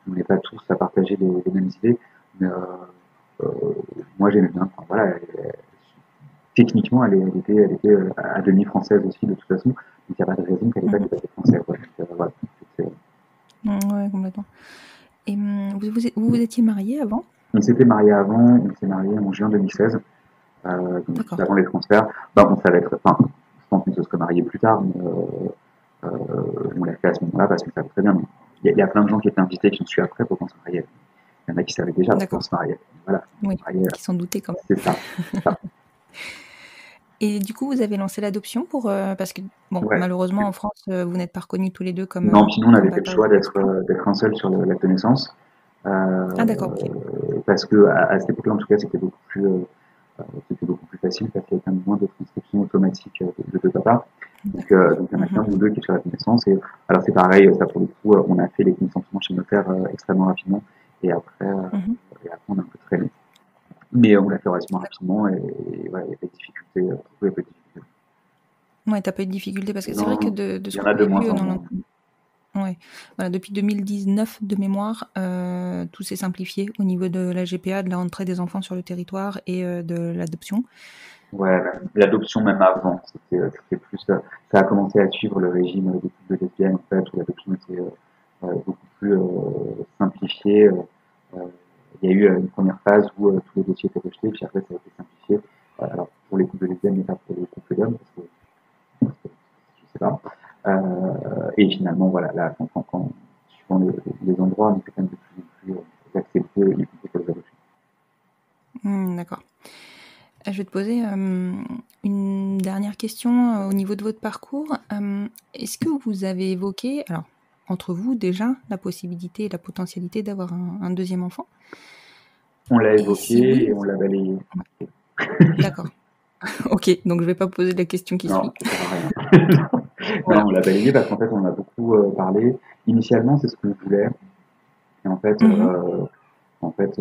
on n'est pas tous à partager les mêmes idées. Mais euh, moi, j'aimais bien. Enfin, voilà, techniquement, elle était à demi française aussi, de toute façon. Donc, il n'y a pas de raison qu'elle n'ait pas Mhm. des papiers français. Quoi. Donc, voilà, c'est- Ouais, complètement. Et vous étiez mariés avant? on s'était mariés avant, on s'est mariés en juin 2016, donc juste D'accord. avant les transferts. Bah, on savait très, enfin, je pense qu'on se serait mariés plus tard, mais on l'a fait à ce moment-là parce qu'on savait très bien. Mais il y a plein de gens qui étaient invités qui ont su après pour qu'on se mariait. Il y en a qui savaient déjà pour D'accord. se marier. Voilà, on Oui, se mariait, qui s'en doutaient quand c'est même. ça. C'est ça. Et du coup, vous avez lancé l'adoption parce que, bon, Ouais. malheureusement, en France, vous n'êtes pas reconnus tous les deux Non, puis nous, on comme avait fait le papa choix et exclus. d'être un seul sur l'acte de naissance. Ah, d'accord, ok. Parce que à cette époque-là, en tout cas, c'était beaucoup plus facile parce qu'il y avait quand même moins de transcription automatique de papa. D'accord. Donc il y en a Mhm. qu'un ou deux qui sont à la connaissance. Et alors c'est pareil, ça pour le coup, on a fait les consentements chez notaire extrêmement rapidement. Et après, euh, Mhm. et après, on a un peu traîné. Mais on l'a fait relativement rapidement et voilà, il y a pas de difficultés. Il y a pas de difficultés. Ouais, t'as pas eu de difficulté parce que c'est vrai que Non, de il ce y que en a de j'ai moins vu en dans moins. ouais. Voilà, depuis 2019 de mémoire, tout s'est simplifié au niveau de la GPA, de la rentrée des enfants sur le territoire et de l'adoption. Ouais, l'adoption même avant, c'était plus, ça a commencé à suivre le régime des couples de lesbiennes en fait, où l'adoption était beaucoup plus simplifiée. Euh, il y a eu une première phase où tous les dossiers étaient rejetés, puis après ça a été simplifié. Alors pour les couples de lesbiennes, mais pas pour les couples d'hommes, parce que je sais pas. Et finalement, voilà, là, suivant les endroits, on était quand même de plus en plus accepté, y compris pour les adoptions. D'accord. Je vais te poser une dernière question au niveau de votre parcours. Est-ce que vous avez évoqué, alors, entre vous déjà, la possibilité et la potentialité d'avoir un deuxième enfant? On l'a Et si évoqué oui, et on l'a balayé. ouais, d'accord. Ok, donc je vais pas poser la question qui Non, suit. ça sert à rien. Voilà. Non, on l'a balayé parce qu'en fait, on en a beaucoup parlé. Initialement, c'est ce qu'on voulait. Et Mhm. en fait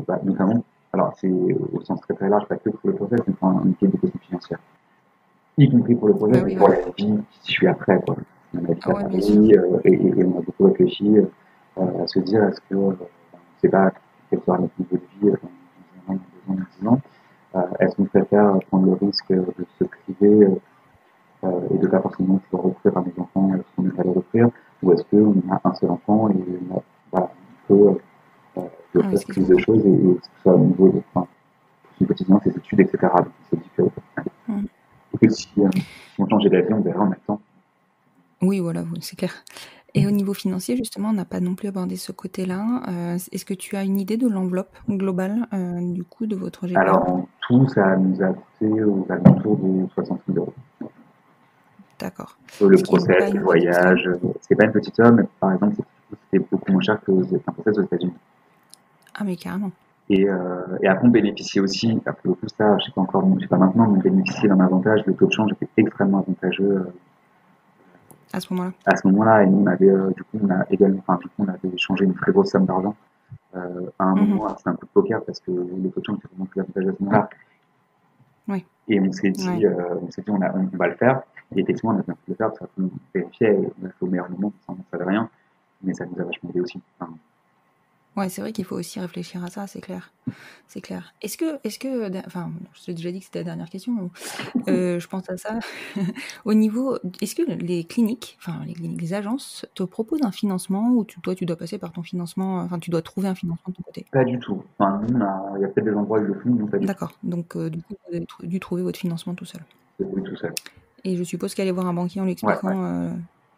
bah, notamment, alors c'est au sens très très large, pas que pour le process, mais pour une des questions financières. Y compris pour le Bah process, mais oui, pour oui. la vie qui suit après. Quoi. On habite Ah à ouais, bien sûr. Paris et on a beaucoup réfléchi à se dire est-ce que, on ne sait pas quel sera notre niveau de vie dans 1 an, 2 ans, 10 ans. Est-ce qu'on préfère prendre le risque de se priver et de pas forcément pouvoir offrir à nos enfants ce qu'on aimerait leur offrir, ou est-ce qu'on a un seul enfant et voilà, on peut lui Ah oui, offrir ce qui se plus de comprend. choses et que ce soit au niveau de enfin, son quotidien, ses études, etc. Donc on s'est dit Mhm. que si on changeait d'avis, on verrait en même temps. Oui, voilà, oui, c'est clair. Et au niveau financier, justement, on n'a pas non plus abordé ce côté-là. Est-ce que tu as une idée de l'enveloppe globale, du coût de votre GPA? Alors en tout, ça nous a coûté aux alentours de 60 000 euros. D'accord. Le Ce qui est process, pas les une petite somme. voyages, c'est pas une petite somme, mais par exemple, c'était beaucoup moins cher qu'un process aux États-Unis. Ah, mais carrément. Et après, on bénéficiait aussi, après le coup, ça, je sais pas encore, je sais pas maintenant, mais on bénéficiait d'un avantage. Le taux de change était extrêmement avantageux À ce moment-là. à ce moment-là. Et nous, on avait, du coup, on a également, enfin, du coup, on avait échangé une très grosse somme d'argent à un Mhm. moment. Alors, c'est un coup de poker parce que le taux de change était vraiment plus avantageux à ce moment-là. Oui. Et Ouais. on s'est dit, on va le faire. Et effectivement, on a bien fait de le faire parce qu'on vérifiait et on a fait au meilleur moment, on ne savait rien. Mais ça nous a vachement aidé aussi. Enfin, Ouais, c'est vrai qu'il faut aussi réfléchir à ça, c'est clair. C'est clair. Enfin, je t'ai déjà dit que c'était la dernière question. Je pense à ça. Au niveau, est-ce que les agences te proposent un financement ou toi, tu dois passer par ton financement, enfin, tu dois trouver un financement de ton côté? pas du tout. Enfin, nous, il y a peut-être des endroits où ils le font, nous, pas du tout. D'accord. Donc, du coup, vous avez dû trouver votre financement tout seul. C'est oui, tout seul. Et je suppose qu'aller voir un banquier en lui Ouais, ouais. expliquant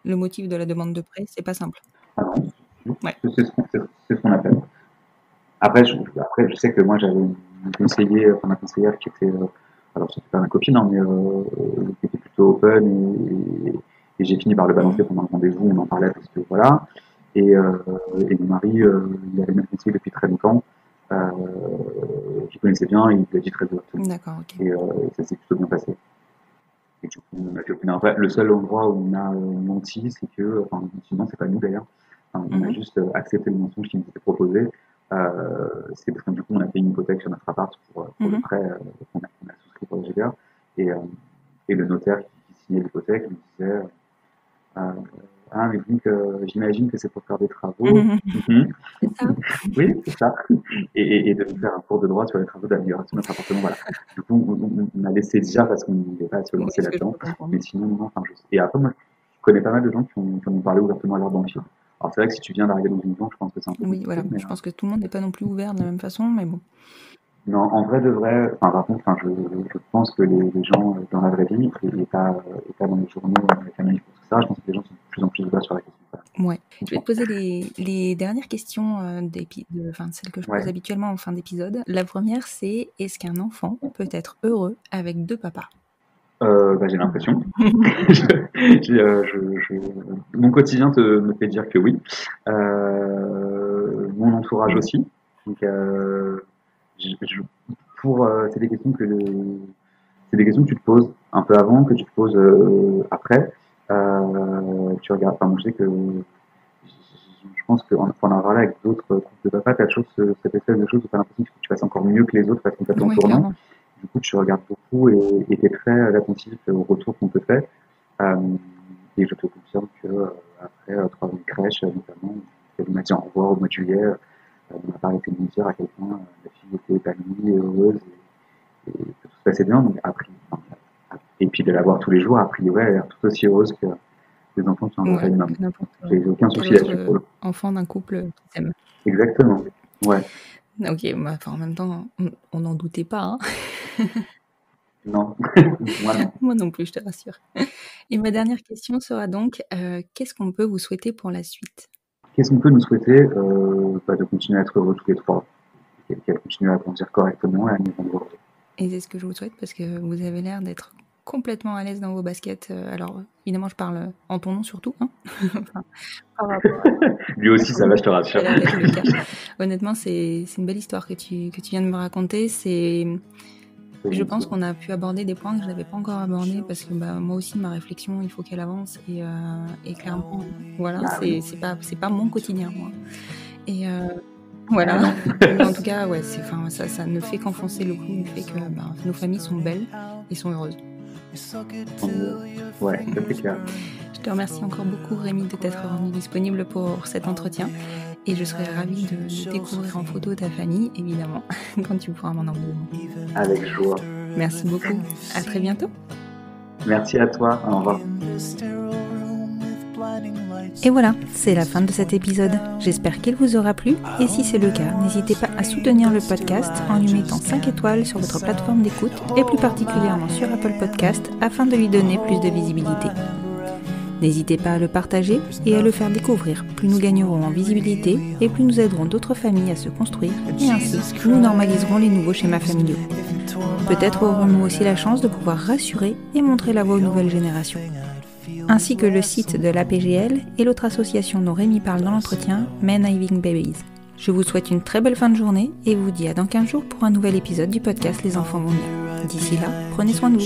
le motif de la demande de prêt, c'est pas simple. Ah non, Ouais. c'est ce qu'on appelle. Après, je sais que moi, j'avais une conseillère, enfin, ma conseillère qui était, alors c'était pas ma copine, hein, mais qui était plutôt open et j'ai fini par le Mhm. balancer pendant le rendez-vous, on en parlait parce que voilà. Et, euh, et mon mari, il avait même conseillé depuis très longtemps, euh, qu'il connaissait bien et il l'a dit très ouvertement. D'accord, ok. Et ça s'est plutôt bien passé. Et du coup, on a fait aucune après, le seul endroit où on a menti, c'est que, enfin, non, c'est pas nous d'ailleurs, enfin, on a Mhm. juste accepté le mensonge qui nous était proposé C'est parce que du coup, on a fait une hypothèque sur notre appart pour le prêt qu'on a souscrit pour le GBA. Et le notaire qui signait l'hypothèque nous disait ah, mais donc, j'imagine que c'est pour faire des travaux. C'est ça. Oui, c'est ça. Et de nous faire un cours de droit sur les travaux d'amélioration de notre appartement. Voilà. Du coup, on a laissé déjà parce qu'on ne voulait pas se lancer là-dedans. Mais sinon, non. Enfin, et après, moi, je connais pas mal de gens qui ont parlé ouvertement à leur banquier. Alors, c'est vrai que si tu viens d'arriver dans une banque, je pense que c'est un peu Oui, voilà. Je pense que tout le monde n'est pas non plus ouvert de la même façon, mais bon. Non, en vrai de vrai, enfin, par contre, je pense que les gens dans la vraie vie, et pas dans les journaux, avec Amérique pour tout ça, je pense que les gens sont de plus en plus ouverts sur la question. Ouais. Je vais te poser les dernières questions celles que je pose habituellement en fin d'épisode. La première, c'est est-ce qu'un enfant peut être heureux avec deux papas? J'ai l'impression. Mon quotidien me fait dire que oui. Mon entourage aussi. Donc, c'est des questions c'est des questions que tu te poses un peu avant, que tu te poses après. Tu regardes. Enfin, moi, je sais que je pense qu'en en parlant avec d'autres groupes de papa, tu as cette espèce de chose où tu as l'impression que tu fasses encore mieux que les autres parce qu'on t'attend au tournant. Clairement. Du coup, tu regardes beaucoup et tu es très attentif aux retours qu'on te fait. Et je te confirme que après 3 ans de crèche, notamment, elle m'a dit au revoir au mois de juillet. On n'a pas arrêté de me dire à quel point la fille était épanouie et heureuse et que tout se passait bien. Donc, et puis de la voir tous les jours, a priori, elle a l'air tout aussi heureuse que les enfants qui ont un taille maman. J'ai aucun souci là-dessus pour le coup. Enfant d'un couple qui s'aime. Exactement. Ouais. Ok, en même temps, on n'en doutait pas. Hein. Non, moi non. Moi non plus, je te rassure. Et ma dernière question sera donc, qu'est-ce qu'on peut vous souhaiter pour la suite? Qu'est-ce qu'on peut nous souhaiter de continuer à être heureux tous les trois, qu'elle continue à grandir correctement et à nous rendre heureux. Et c'est ce que je vous souhaite parce que vous avez l'air d'être complètement à l'aise dans vos baskets. Alors, évidemment, je parle en ton nom surtout. Hein. Lui aussi, ça va, je te rassure. Honnêtement, c'est une belle histoire que tu viens de me raconter. Je pense qu'on a pu aborder des points que je n'avais pas encore abordés parce que moi aussi, ma réflexion, il faut qu'elle avance. Et clairement, voilà, c'est pas mon quotidien, moi. Et voilà. Mais en tout cas, ouais, ça ne fait qu'enfoncer le clou du fait que nos familles sont belles et sont heureuses. Ouais, c'est clair. Je te remercie encore beaucoup, Rémi, de t'être rendu disponible pour cet entretien. Et je serais ravie de découvrir en photo ta famille, évidemment, quand tu pourras m'en envoyer. Avec joie. Merci beaucoup. À très bientôt. Merci à toi. Au revoir. Et voilà, c'est la fin de cet épisode. J'espère qu'il vous aura plu et si c'est le cas, n'hésitez pas à soutenir le podcast en lui mettant 5 étoiles sur votre plateforme d'écoute et plus particulièrement sur Apple Podcast afin de lui donner plus de visibilité. N'hésitez pas à le partager et à le faire découvrir. Plus nous gagnerons en visibilité et plus nous aiderons d'autres familles à se construire et ainsi nous normaliserons les nouveaux schémas familiaux. Peut-être aurons-nous aussi la chance de pouvoir rassurer et montrer la voie aux nouvelles générations. Ainsi que le site de l'APGL et l'autre association dont Rémi parle dans l'entretien, Men Having Babies. Je vous souhaite une très belle fin de journée et vous dis à dans 15 jours pour un nouvel épisode du podcast Les enfants vont bien. D'ici là, prenez soin de vous.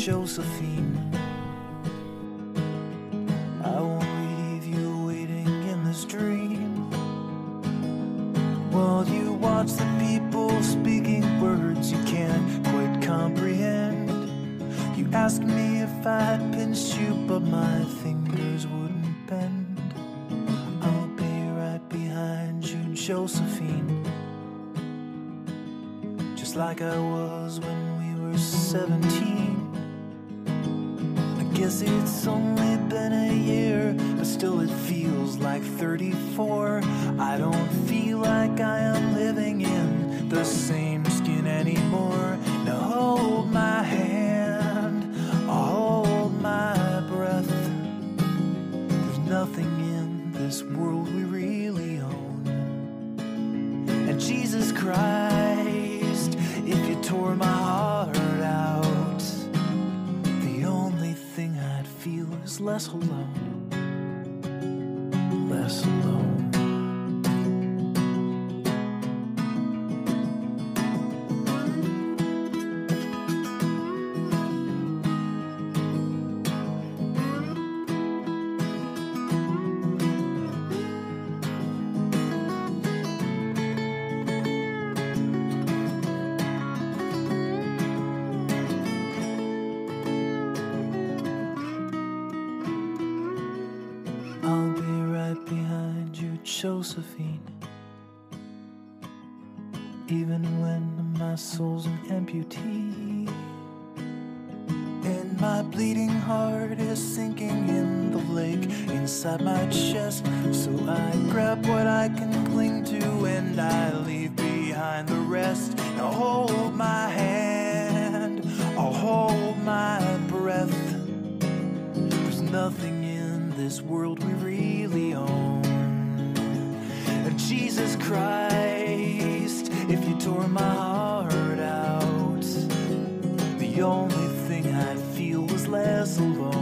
While you watch the people speaking words you can't quite comprehend. You ask me if I'd pinch you, but my fingers wouldn't bend. I'll be right behind you, Josephine. Just like I was when we were 17. I guess it's only been a year, but still it feels like 34. I don't feel like I am living in the same skin anymore. Now hold my hand, hold my breath. There's nothing in this world we really own. And Jesus Christ, if you tore my heart out, the only thing I'd feel is less alone, less alone. Josephine. Even when my soul's an amputee, and my bleeding heart is sinking in the lake inside my chest. So I grab what I can cling to and I leave behind the rest. Now hold my hand, I'll hold my breath. There's nothing in this world we really own. Jesus Christ, if you tore my heart out, the only thing I'd feel was less alone.